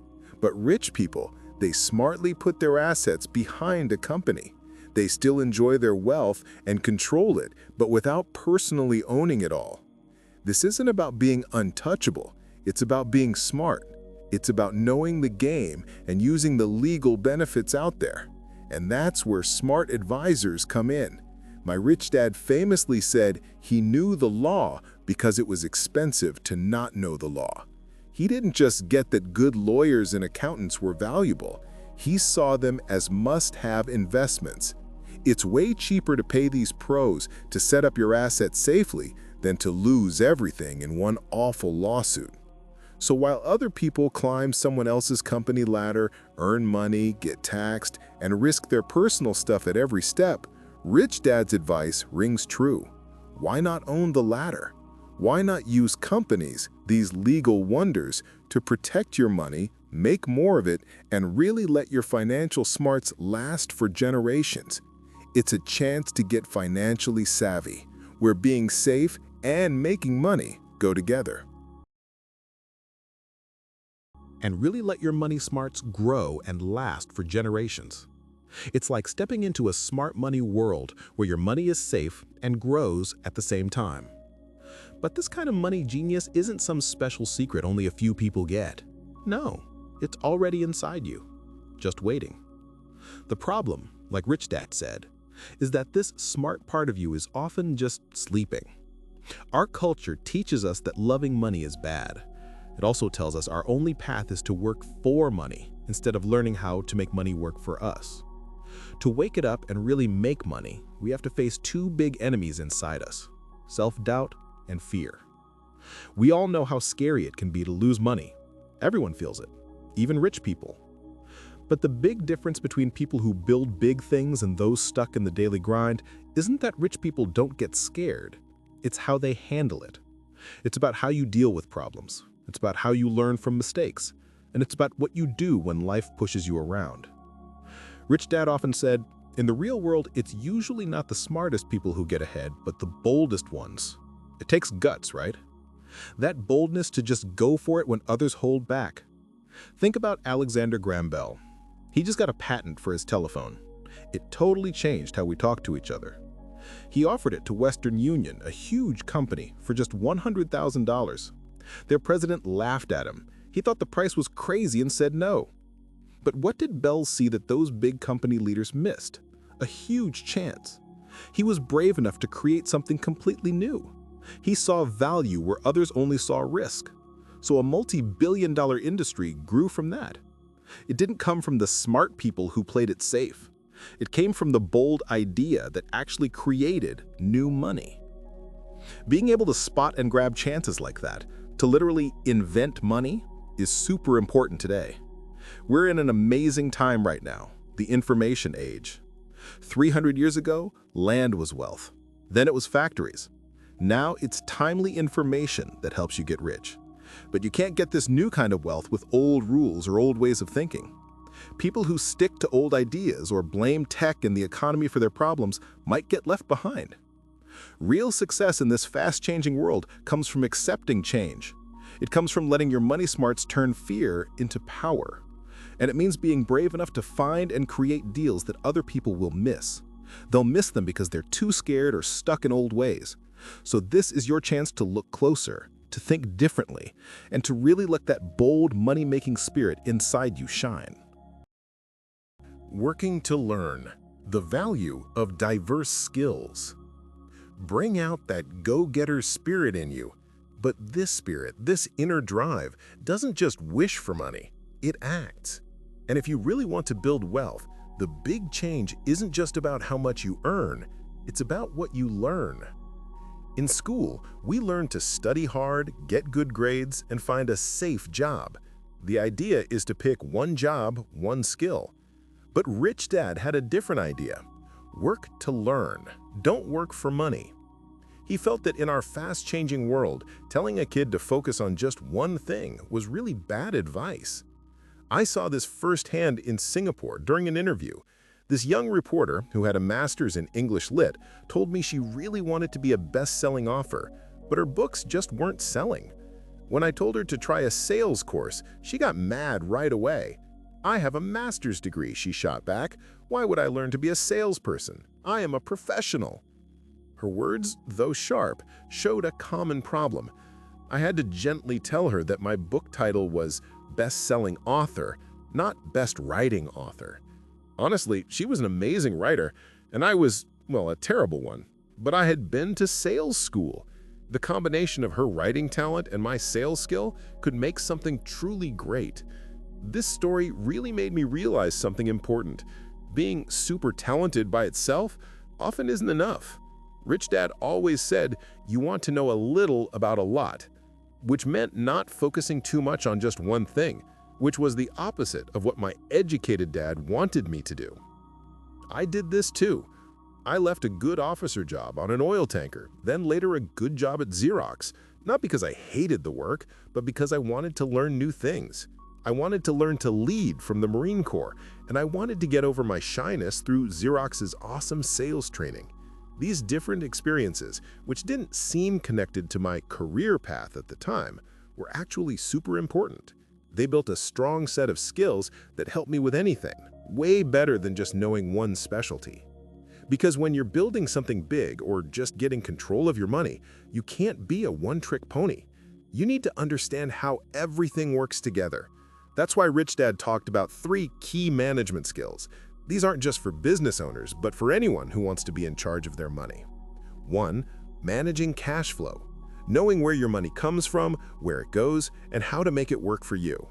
But rich people, they smartly put their assets behind a company. They still enjoy their wealth and control it, but without personally owning it all. This isn't about being untouchable. It's about being smart. It's about knowing the game and using the legal benefits out there. And that's where smart advisors come in. My rich dad famously said he knew the law because it was expensive to not know the law. He didn't just get that good lawyers and accountants were valuable. He saw them as must-have investments. It's way cheaper to pay these pros to set up your assets safely than to lose everything in one awful lawsuit. So while other people climb someone else's company ladder, earn money, get taxed, and risk their personal stuff at every step, Rich Dad's advice rings true. Why not own the ladder? Why not use companies, these legal wonders, to protect your money, make more of it, and really let your financial smarts last for generations? It's a chance to get financially savvy, where being safe and making money go together. And really let your money smarts grow and last for generations. It's like stepping into a smart money world where your money is safe and grows at the same time. But this kind of money genius isn't some special secret only a few people get. No, it's already inside you, just waiting. The problem, like Rich Dad said, is that this smart part of you is often just sleeping. Our culture teaches us that loving money is bad. It also tells us our only path is to work for money instead of learning how to make money work for us. To wake it up and really make money, we have to face two big enemies inside us: self-doubt and fear. We all know how scary it can be to lose money. Everyone feels it, even rich people. But the big difference between people who build big things and those stuck in the daily grind isn't that rich people don't get scared. It's how they handle it. It's about how you deal with problems. It's about how you learn from mistakes. And it's about what you do when life pushes you around. Rich Dad often said, in the real world, it's usually not the smartest people who get ahead, but the boldest ones. It takes guts, right? That boldness to just go for it when others hold back. Think about Alexander Graham Bell. He just got a patent for his telephone. It totally changed how we talk to each other. He offered it to Western Union, a huge company, for just $100,000. Their president laughed at him. He thought the price was crazy and said no. But what did Bell see that those big company leaders missed? A huge chance. He was brave enough to create something completely new. He saw value where others only saw risk. So a multi-billion-dollar industry grew from that. It didn't come from the smart people who played it safe. It came from the bold idea that actually created new money. Being able to spot and grab chances like that, to literally invent money, is super important today. We're in an amazing time right now, the information age. 300 years ago, land was wealth. Then it was factories. Now it's timely information that helps you get rich. But you can't get this new kind of wealth with old rules or old ways of thinking. People who stick to old ideas or blame tech and the economy for their problems might get left behind. Real success in this fast-changing world comes from accepting change. It comes from letting your money smarts turn fear into power. And it means being brave enough to find and create deals that other people will miss. They'll miss them because they're too scared or stuck in old ways. So this is your chance to look closer, to think differently, and to really let that bold money-making spirit inside you shine. Working to learn. The value of diverse skills. Bring out that go-getter spirit in you. But this spirit, this inner drive, doesn't just wish for money, it acts. And if you really want to build wealth, the big change isn't just about how much you earn, it's about what you learn. In school, we learn to study hard, get good grades, and find a safe job. The idea is to pick one job, one skill. But Rich Dad had a different idea. Work to learn. Don't work for money. He felt that in our fast-changing world, telling a kid to focus on just one thing was really bad advice. I saw this firsthand in Singapore during an interview. This young reporter, who had a master's in English Lit, told me she really wanted to be a best-selling author, but her books just weren't selling. When I told her to try a sales course, she got mad right away. "I have a master's degree," she shot back. "Why would I learn to be a salesperson? I am a professional." Her words, though sharp, showed a common problem. I had to gently tell her that my book title was Best-Selling Author, not Best Writing Author. Honestly, she was an amazing writer, and I was, well, a terrible one. But I had been to sales school. The combination of her writing talent and my sales skill could make something truly great. This story really made me realize something important. Being super talented by itself often isn't enough. Rich Dad always said, you want to know a little about a lot, which meant not focusing too much on just one thing, which was the opposite of what my educated dad wanted me to do. I did this too. I left a good officer job on an oil tanker, then later a good job at Xerox, not because I hated the work, but because I wanted to learn new things. I wanted to learn to lead from the Marine Corps, and I wanted to get over my shyness through Xerox's awesome sales training. These different experiences, which didn't seem connected to my career path at the time, were actually super important. They built a strong set of skills that helped me with anything, way better than just knowing one specialty. Because when you're building something big or just getting control of your money, you can't be a one-trick pony. You need to understand how everything works together. That's why Rich Dad talked about 3 key management skills. These aren't just for business owners, but for anyone who wants to be in charge of their money. 1. Managing cash flow. Knowing where your money comes from, where it goes, and how to make it work for you.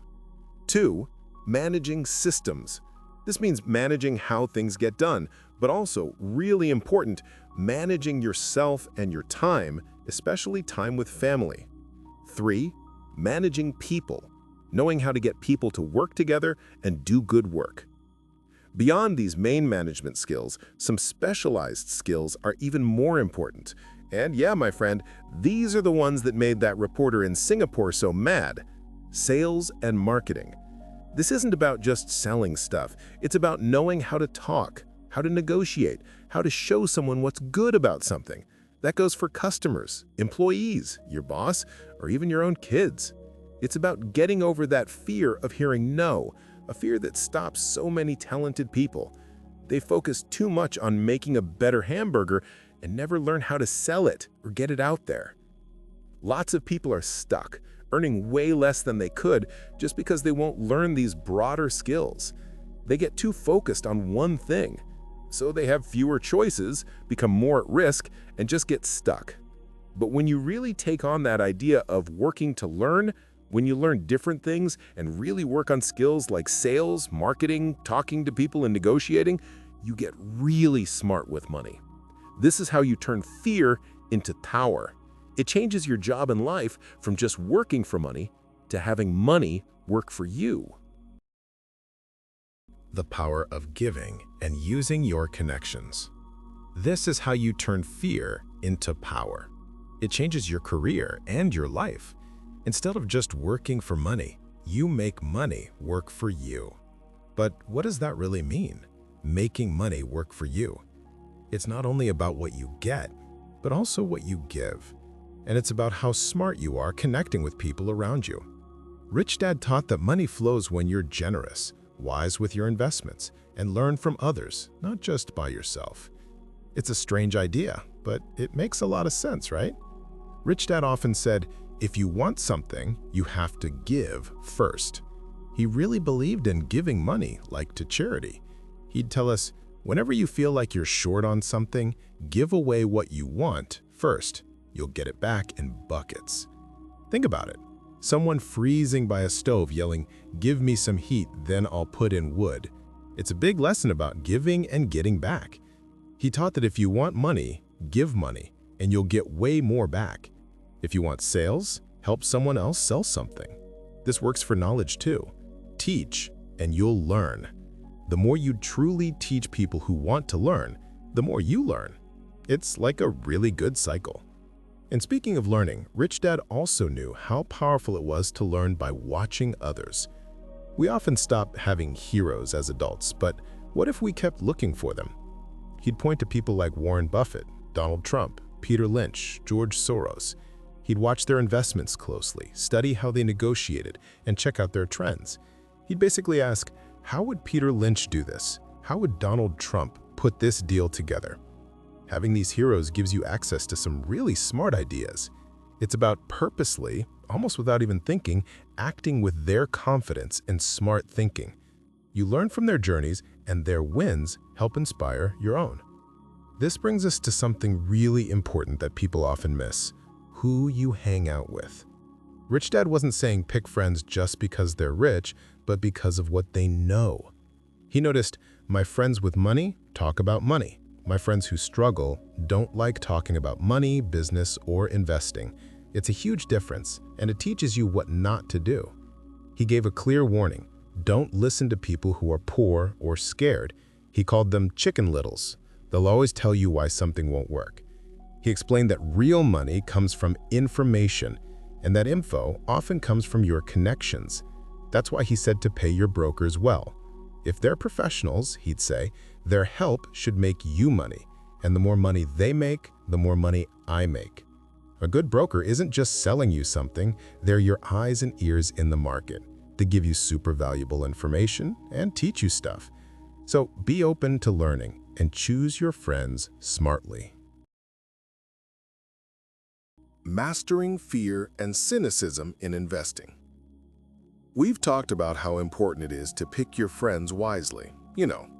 2. Managing systems. This means managing how things get done, but also, really important, managing yourself and your time, especially time with family. 3. Managing people. Knowing how to get people to work together and do good work. Beyond these main management skills, some specialized skills are even more important. And yeah, my friend, these are the ones that made that reporter in Singapore so mad. Sales and marketing. This isn't about just selling stuff. It's about knowing how to talk, how to negotiate, how to show someone what's good about something. That goes for customers, employees, your boss, or even your own kids. It's about getting over that fear of hearing no, a fear that stops so many talented people. They focus too much on making a better hamburger and never learn how to sell it or get it out there. Lots of people are stuck, earning way less than they could just because they won't learn these broader skills. They get too focused on one thing, so they have fewer choices, become more at risk, and just get stuck. But when you really take on that idea of working to learn, when you learn different things and really work on skills like sales, marketing, talking to people, and negotiating, you get really smart with money. This is how you turn fear into power. It changes your job in life from just working for money to having money work for you. The power of giving and using your connections. This is how you turn fear into power. It changes your career and your life. Instead of just working for money, you make money work for you. But what does that really mean? Making money work for you. It's not only about what you get, but also what you give. And it's about how smart you are connecting with people around you. Rich Dad taught that money flows when you're generous, wise with your investments, and learn from others, not just by yourself. It's a strange idea, but it makes a lot of sense, right? Rich Dad often said, if you want something, you have to give first. He really believed in giving money, like to charity. He'd tell us, whenever you feel like you're short on something, give away what you want first. You'll get it back in buckets. Think about it. Someone freezing by a stove yelling, "Give me some heat, then I'll put in wood." It's a big lesson about giving and getting back. He taught that if you want money, give money, and you'll get way more back. If you want sales, help someone else sell something. This works for knowledge too. Teach, and you'll learn. The more you truly teach people who want to learn, the more you learn. It's like a really good cycle. And speaking of learning, Rich Dad also knew how powerful it was to learn by watching others. We often stop having heroes as adults, but what if we kept looking for them? He'd point to people like Warren Buffett, Donald Trump, Peter Lynch, George Soros. He'd watch their investments closely, study how they negotiated, and check out their trends. He'd basically ask, how would Peter Lynch do this? How would Donald Trump put this deal together? Having these heroes gives you access to some really smart ideas. It's about purposely, almost without even thinking, acting with their confidence and smart thinking. You learn from their journeys, and their wins help inspire your own. This brings us to something really important that people often miss: who you hang out with. Rich Dad wasn't saying pick friends just because they're rich, but because of what they know. He noticed, my friends with money talk about money. My friends who struggle don't like talking about money, business, or investing. It's a huge difference, and it teaches you what not to do. He gave a clear warning: don't listen to people who are poor or scared. He called them chicken littles. They'll always tell you why something won't work. He explained that real money comes from information, and that info often comes from your connections. That's why he said to pay your brokers well. If they're professionals, he'd say, their help should make you money, and the more money they make, the more money I make. A good broker isn't just selling you something, they're your eyes and ears in the market. They give you super valuable information and teach you stuff. So be open to learning and choose your friends smartly. Mastering fear and cynicism in investing. We've talked about how important it is to pick your friends wisely.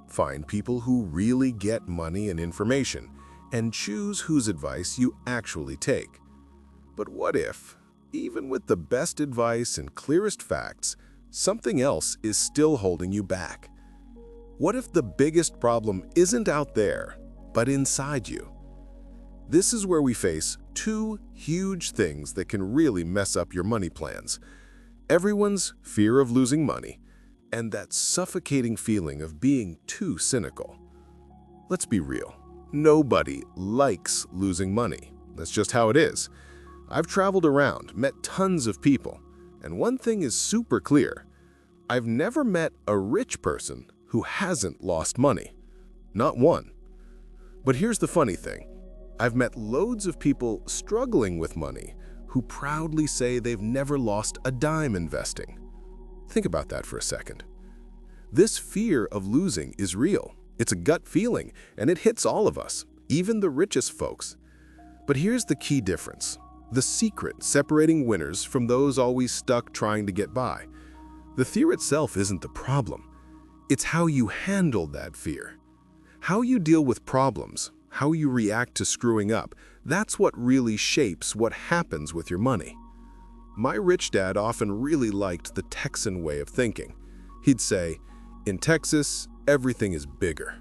Find people who really get money and information, and choose whose advice you actually take. But what if, even with the best advice and clearest facts, something else is still holding you back? What if the biggest problem isn't out there, but inside you? This is where we face two huge things that can really mess up your money plans: everyone's fear of losing money, and that suffocating feeling of being too cynical. Let's be real. Nobody likes losing money. That's just how it is. I've traveled around, met tons of people, and one thing is super clear. I've never met a rich person who hasn't lost money. Not one. But here's the funny thing. I've met loads of people struggling with money who proudly say they've never lost a dime investing. Think about that for a second. This fear of losing is real. It's a gut feeling, and it hits all of us, even the richest folks. But here's the key difference: the secret separating winners from those always stuck trying to get by. The fear itself isn't the problem. It's how you handle that fear. How you deal with problems, how you react to screwing up, that's what really shapes what happens with your money. My rich dad often really liked the Texan way of thinking. He'd say, in Texas, everything is bigger.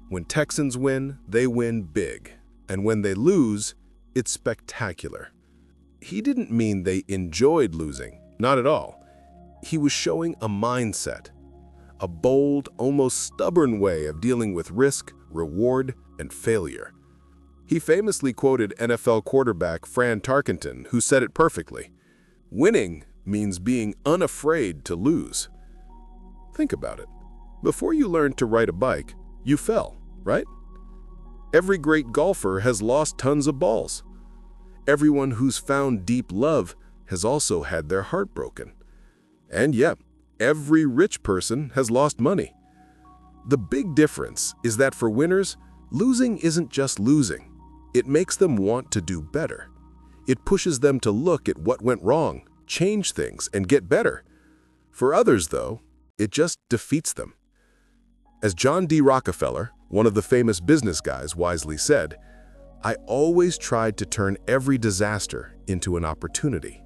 When Texans win, they win big. And when they lose, it's spectacular. He didn't mean they enjoyed losing, not at all. He was showing a mindset, a bold, almost stubborn way of dealing with risk, reward, and failure. He famously quoted NFL quarterback Fran Tarkenton, who said it perfectly: winning means being unafraid to lose. Think about it. Before you learned to ride a bike, you fell, right? Every great golfer has lost tons of balls. Everyone who's found deep love has also had their heart broken. And yeah, every rich person has lost money. The big difference is that for winners, losing isn't just losing. It makes them want to do better. It pushes them to look at what went wrong, change things, and get better. For others, though, it just defeats them. As John D. Rockefeller, one of the famous business guys, wisely said, "I always tried to turn every disaster into an opportunity."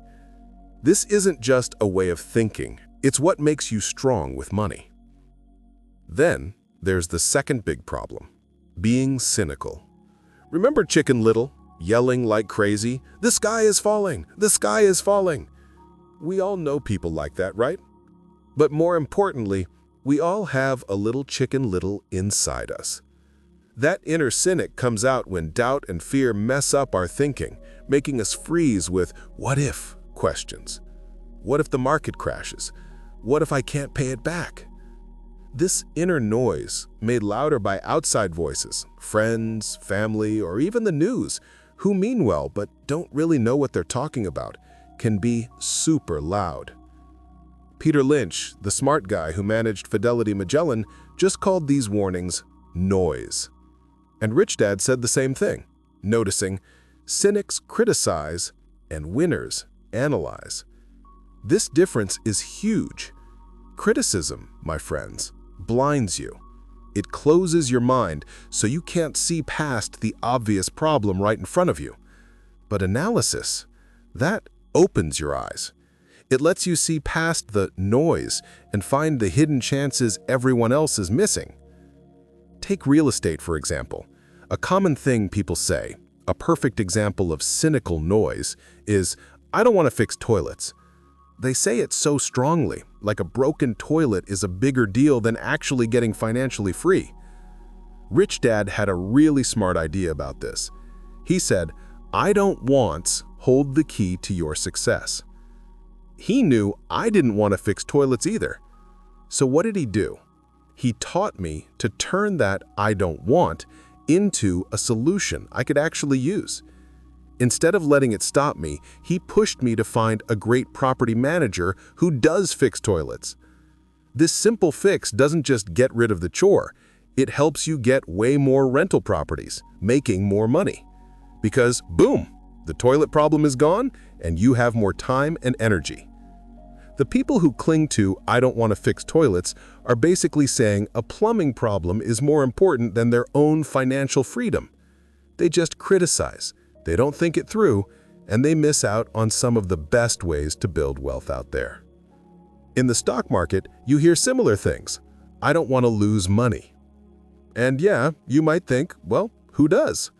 This isn't just a way of thinking, it's what makes you strong with money. Then, there's the second big problem, being cynical. Remember Chicken Little, yelling like crazy, "The sky is falling! The sky is falling!" We all know people like that, right? But more importantly, we all have a little Chicken Little inside us. That inner cynic comes out when doubt and fear mess up our thinking, making us freeze with "what if" questions. What if the market crashes? What if I can't pay it back? This inner noise, made louder by outside voices, friends, family, or even the news, who mean well but don't really know what they're talking about, can be super loud. Peter Lynch, the smart guy who managed Fidelity Magellan, just called these warnings noise. And Rich Dad said the same thing, noticing, cynics criticize and winners analyze. This difference is huge. Criticism, my friends, blinds you. It closes your mind so you can't see past the obvious problem right in front of you. But analysis, that opens your eyes. It lets you see past the noise and find the hidden chances everyone else is missing. Take real estate, for example. A common thing people say, a perfect example of cynical noise, is, "I don't want to fix toilets." They say it so strongly, like a broken toilet is a bigger deal than actually getting financially free. Rich Dad had a really smart idea about this. He said, "I don't wants hold the key to your success." He knew I didn't want to fix toilets either. So what did he do? He taught me to turn that "I don't want" into a solution I could actually use. Instead of letting it stop me, he pushed me to find a great property manager who does fix toilets. This simple fix doesn't just get rid of the chore, it helps you get way more rental properties, making more money. Because, boom, the toilet problem is gone and you have more time and energy. The people who cling to "I don't want to fix toilets" are basically saying a plumbing problem is more important than their own financial freedom. They just criticize. They don't think it through, and they miss out on some of the best ways to build wealth out there. In the stock market, you hear similar things. "I don't want to lose money." And yeah, you might think, well, who does?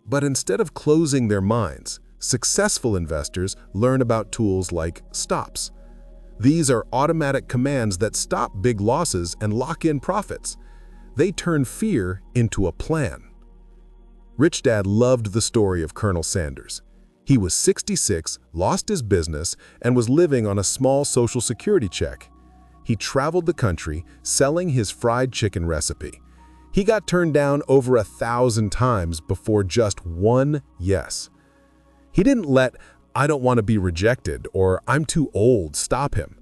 But instead of closing their minds, successful investors learn about tools like stops. These are automatic commands that stop big losses and lock in profits. They turn fear into a plan. Rich Dad loved the story of Colonel Sanders. He was 66, lost his business, and was living on a small Social Security check. He traveled the country selling his fried chicken recipe. He got turned down over 1,000 times before just one yes. He didn't let "I don't want to be rejected" or "I'm too old" stop him.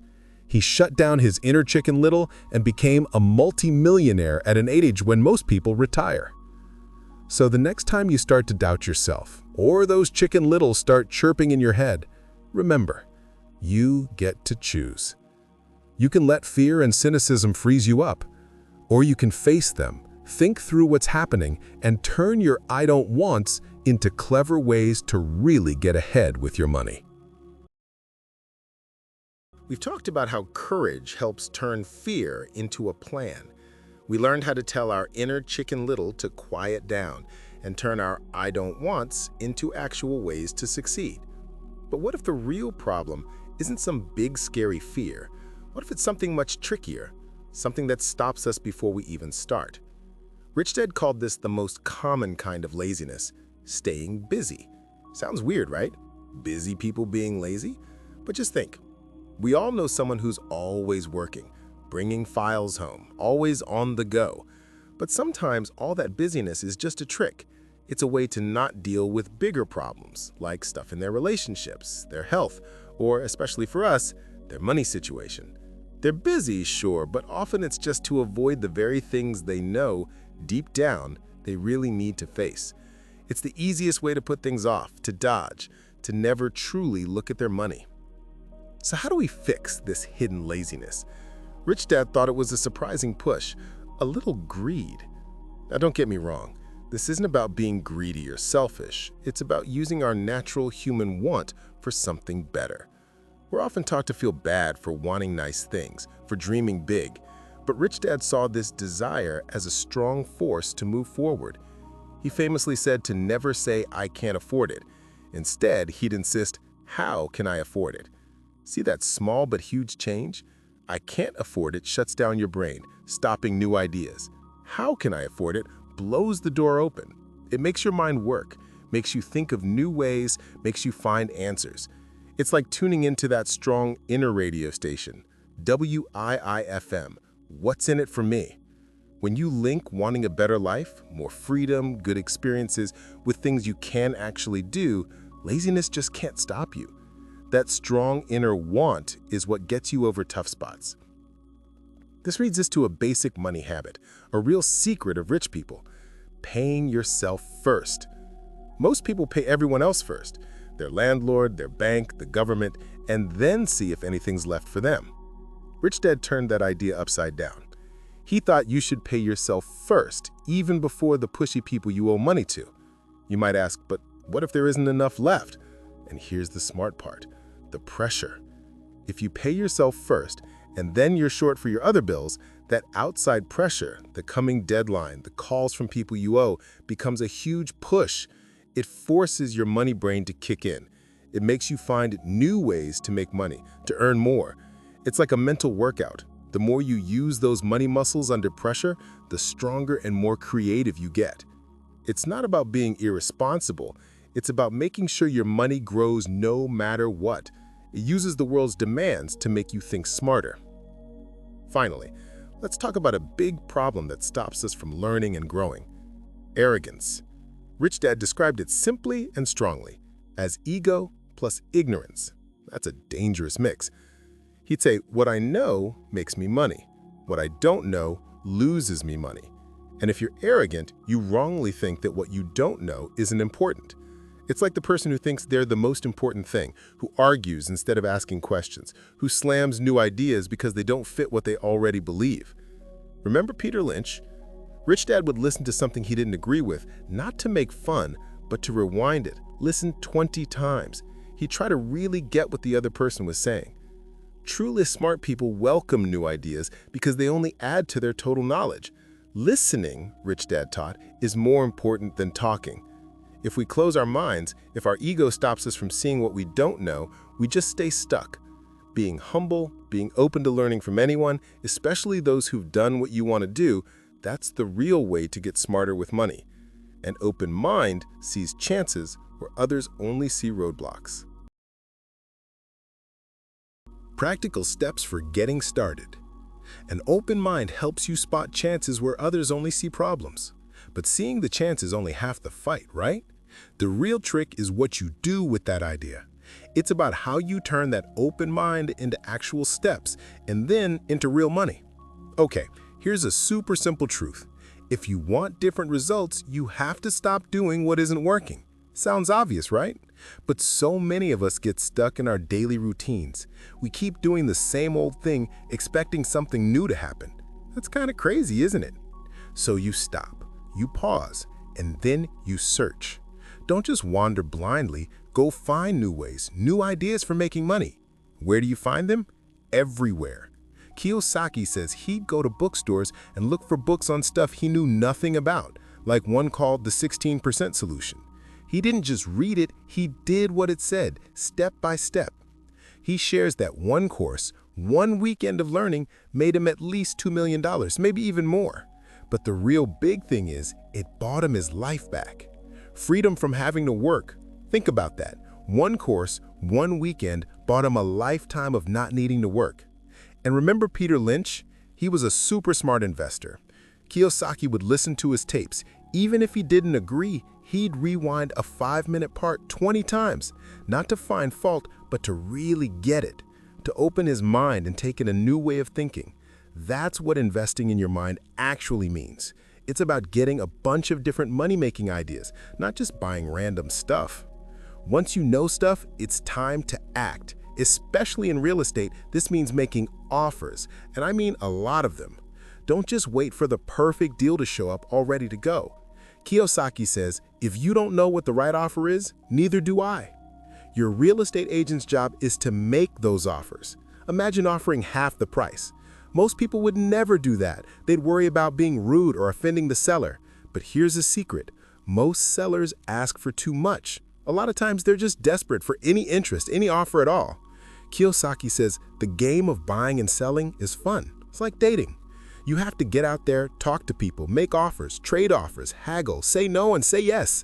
He shut down his inner Chicken Little and became a multi-millionaire at an age when most people retire. So the next time you start to doubt yourself, or those Chicken Littles start chirping in your head, remember, you get to choose. You can let fear and cynicism freeze you up, or you can face them, think through what's happening, and turn your "I don't wants" into clever ways to really get ahead with your money. We've talked about how courage helps turn fear into a plan. We learned how to tell our inner Chicken Little to quiet down and turn our "I don't wants" into actual ways to succeed. But what if the real problem isn't some big scary fear? What if it's something much trickier, something that stops us before we even start? Rich Dad called this the most common kind of laziness, staying busy. Sounds weird, right? Busy people being lazy? But just think, we all know someone who's always working, bringing files home, always on the go. But sometimes all that busyness is just a trick. It's a way to not deal with bigger problems, like stuff in their relationships, their health, or, especially for us, their money situation. They're busy, sure, but often it's just to avoid the very things they know, deep down, they really need to face. It's the easiest way to put things off, to dodge, to never truly look at their money. So how do we fix this hidden laziness? Rich Dad thought it was a surprising push, a little greed. Now don't get me wrong, this isn't about being greedy or selfish. It's about using our natural human want for something better. We're often taught to feel bad for wanting nice things, for dreaming big, but Rich Dad saw this desire as a strong force to move forward. He famously said to never say, "I can't afford it." Instead, he'd insist, "How can I afford it?" See that small but huge change? "I can't afford it" shuts down your brain, stopping new ideas. "How can I afford it?" blows the door open. It makes your mind work, makes you think of new ways, makes you find answers. It's like tuning into that strong inner radio station, WIIFM, what's in it for me? When you link wanting a better life, more freedom, good experiences with things you can actually do, laziness just can't stop you. That strong inner want is what gets you over tough spots. This leads us to a basic money habit, a real secret of rich people: paying yourself first. Most people pay everyone else first, their landlord, their bank, the government, and then see if anything's left for them. Rich Dad turned that idea upside down. He thought you should pay yourself first, even before the pushy people you owe money to. You might ask, but what if there isn't enough left? And here's the smart part: the pressure. If you pay yourself first, and then you're short for your other bills, that outside pressure, the coming deadline, the calls from people you owe, becomes a huge push. It forces your money brain to kick in. It makes you find new ways to make money, to earn more. It's like a mental workout. The more you use those money muscles under pressure, the stronger and more creative you get. It's not about being irresponsible. It's about making sure your money grows no matter what. It uses the world's demands to make you think smarter. Finally, let's talk about a big problem that stops us from learning and growing: arrogance. Rich Dad described it simply and strongly as ego plus ignorance. That's a dangerous mix. He'd say, what I know makes me money. What I don't know loses me money. And if you're arrogant, you wrongly think that what you don't know isn't important. It's like the person who thinks they're the most important thing, who argues instead of asking questions, who slams new ideas because they don't fit what they already believe. Remember Peter Lynch? Rich Dad would listen to something he didn't agree with, not to make fun, but to rewind it, listen 20 times. He'd try to really get what the other person was saying. Truly smart people welcome new ideas because they only add to their total knowledge. Listening, Rich Dad taught, is more important than talking. If we close our minds, if our ego stops us from seeing what we don't know, we just stay stuck. Being humble, being open to learning from anyone, especially those who've done what you want to do, that's the real way to get smarter with money. An open mind sees chances where others only see roadblocks. Practical steps for getting started. An open mind helps you spot chances where others only see problems. But seeing the chance is only half the fight, right? The real trick is what you do with that idea. It's about how you turn that open mind into actual steps and then into real money. Okay, here's a super simple truth. If you want different results, you have to stop doing what isn't working. Sounds obvious, right? But so many of us get stuck in our daily routines. We keep doing the same old thing, expecting something new to happen. That's kind of crazy, isn't it? So you stop, you pause, and then you search. Don't just wander blindly, go find new ways, new ideas for making money. Where do you find them? Everywhere. Kiyosaki says he'd go to bookstores and look for books on stuff he knew nothing about, like one called The 16% Solution. He didn't just read it, he did what it said, step by step. He shares that one course, one weekend of learning, made him at least $2 million, maybe even more. But the real big thing is, it bought him his life back. Freedom from having to work. Think about that. One course, one weekend, bought him a lifetime of not needing to work. And remember Peter Lynch? He was a super smart investor. Kiyosaki would listen to his tapes. Even if he didn't agree, he'd rewind a 5-minute part 20 times, not to find fault, but to really get it, to open his mind and take in a new way of thinking. That's what investing in your mind actually means. It's about getting a bunch of different money-making ideas, not just buying random stuff. Once you know stuff, it's time to act. Especially in real estate, this means making offers, and I mean a lot of them. Don't just wait for the perfect deal to show up all ready to go. Kiyosaki says, if you don't know what the right offer is, neither do I. Your real estate agent's job is to make those offers. Imagine offering half the price. Most people would never do that. They'd worry about being rude or offending the seller. But here's a secret. Most sellers ask for too much. A lot of times they're just desperate for any interest, any offer at all. Kiyosaki says the game of buying and selling is fun. It's like dating. You have to get out there, talk to people, make offers, trade offers, haggle, say no and say yes.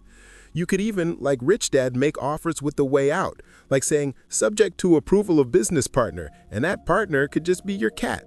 You could even, like Rich Dad, make offers with the way out, like saying, subject to approval of business partner, and that partner could just be your cat.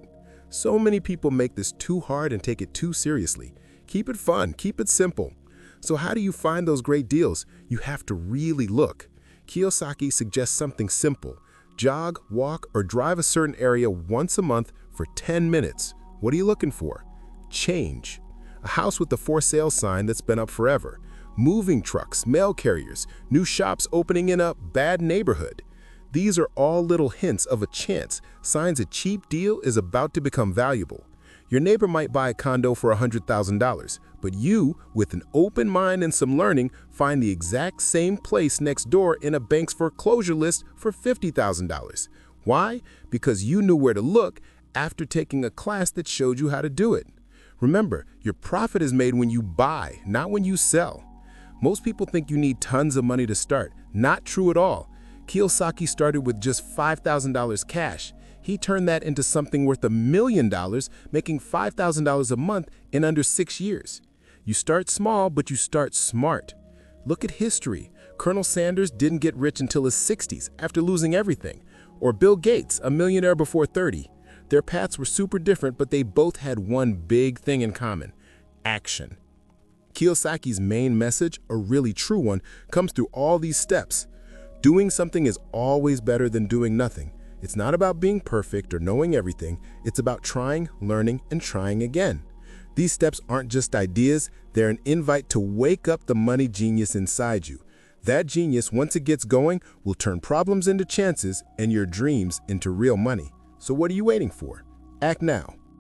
So many people make this too hard and take it too seriously. Keep it fun, keep it simple. So how do you find those great deals? You have to really look. Kiyosaki suggests something simple. Jog, walk, or drive a certain area once a month for 10 minutes. What are you looking for? Change. A house with a for sale sign that's been up forever. Moving trucks, mail carriers, new shops opening in a bad neighborhood. These are all little hints of a chance, signs a cheap deal is about to become valuable. Your neighbor might buy a condo for $100,000, but you, with an open mind and some learning, find the exact same place next door in a bank's foreclosure list for $50,000. Why? Because you knew where to look after taking a class that showed you how to do it. Remember, your profit is made when you buy, not when you sell. Most people think you need tons of money to start. Not true at all. Kiyosaki started with just $5,000 cash. He turned that into something worth $1 million, making $5,000 a month in under 6 years. You start small, but you start smart. Look at history. Colonel Sanders didn't get rich until his 60s after losing everything. Or Bill Gates, a millionaire before 30. Their paths were super different, but they both had one big thing in common: action. Kiyosaki's main message, a really true one, comes through all these steps. Doing something is always better than doing nothing. It's not about being perfect or knowing everything. It's about trying, learning, and trying again. These steps aren't just ideas. They're an invite to wake up the money genius inside you. That genius, once it gets going, will turn problems into chances and your dreams into real money. So what are you waiting for? Act now.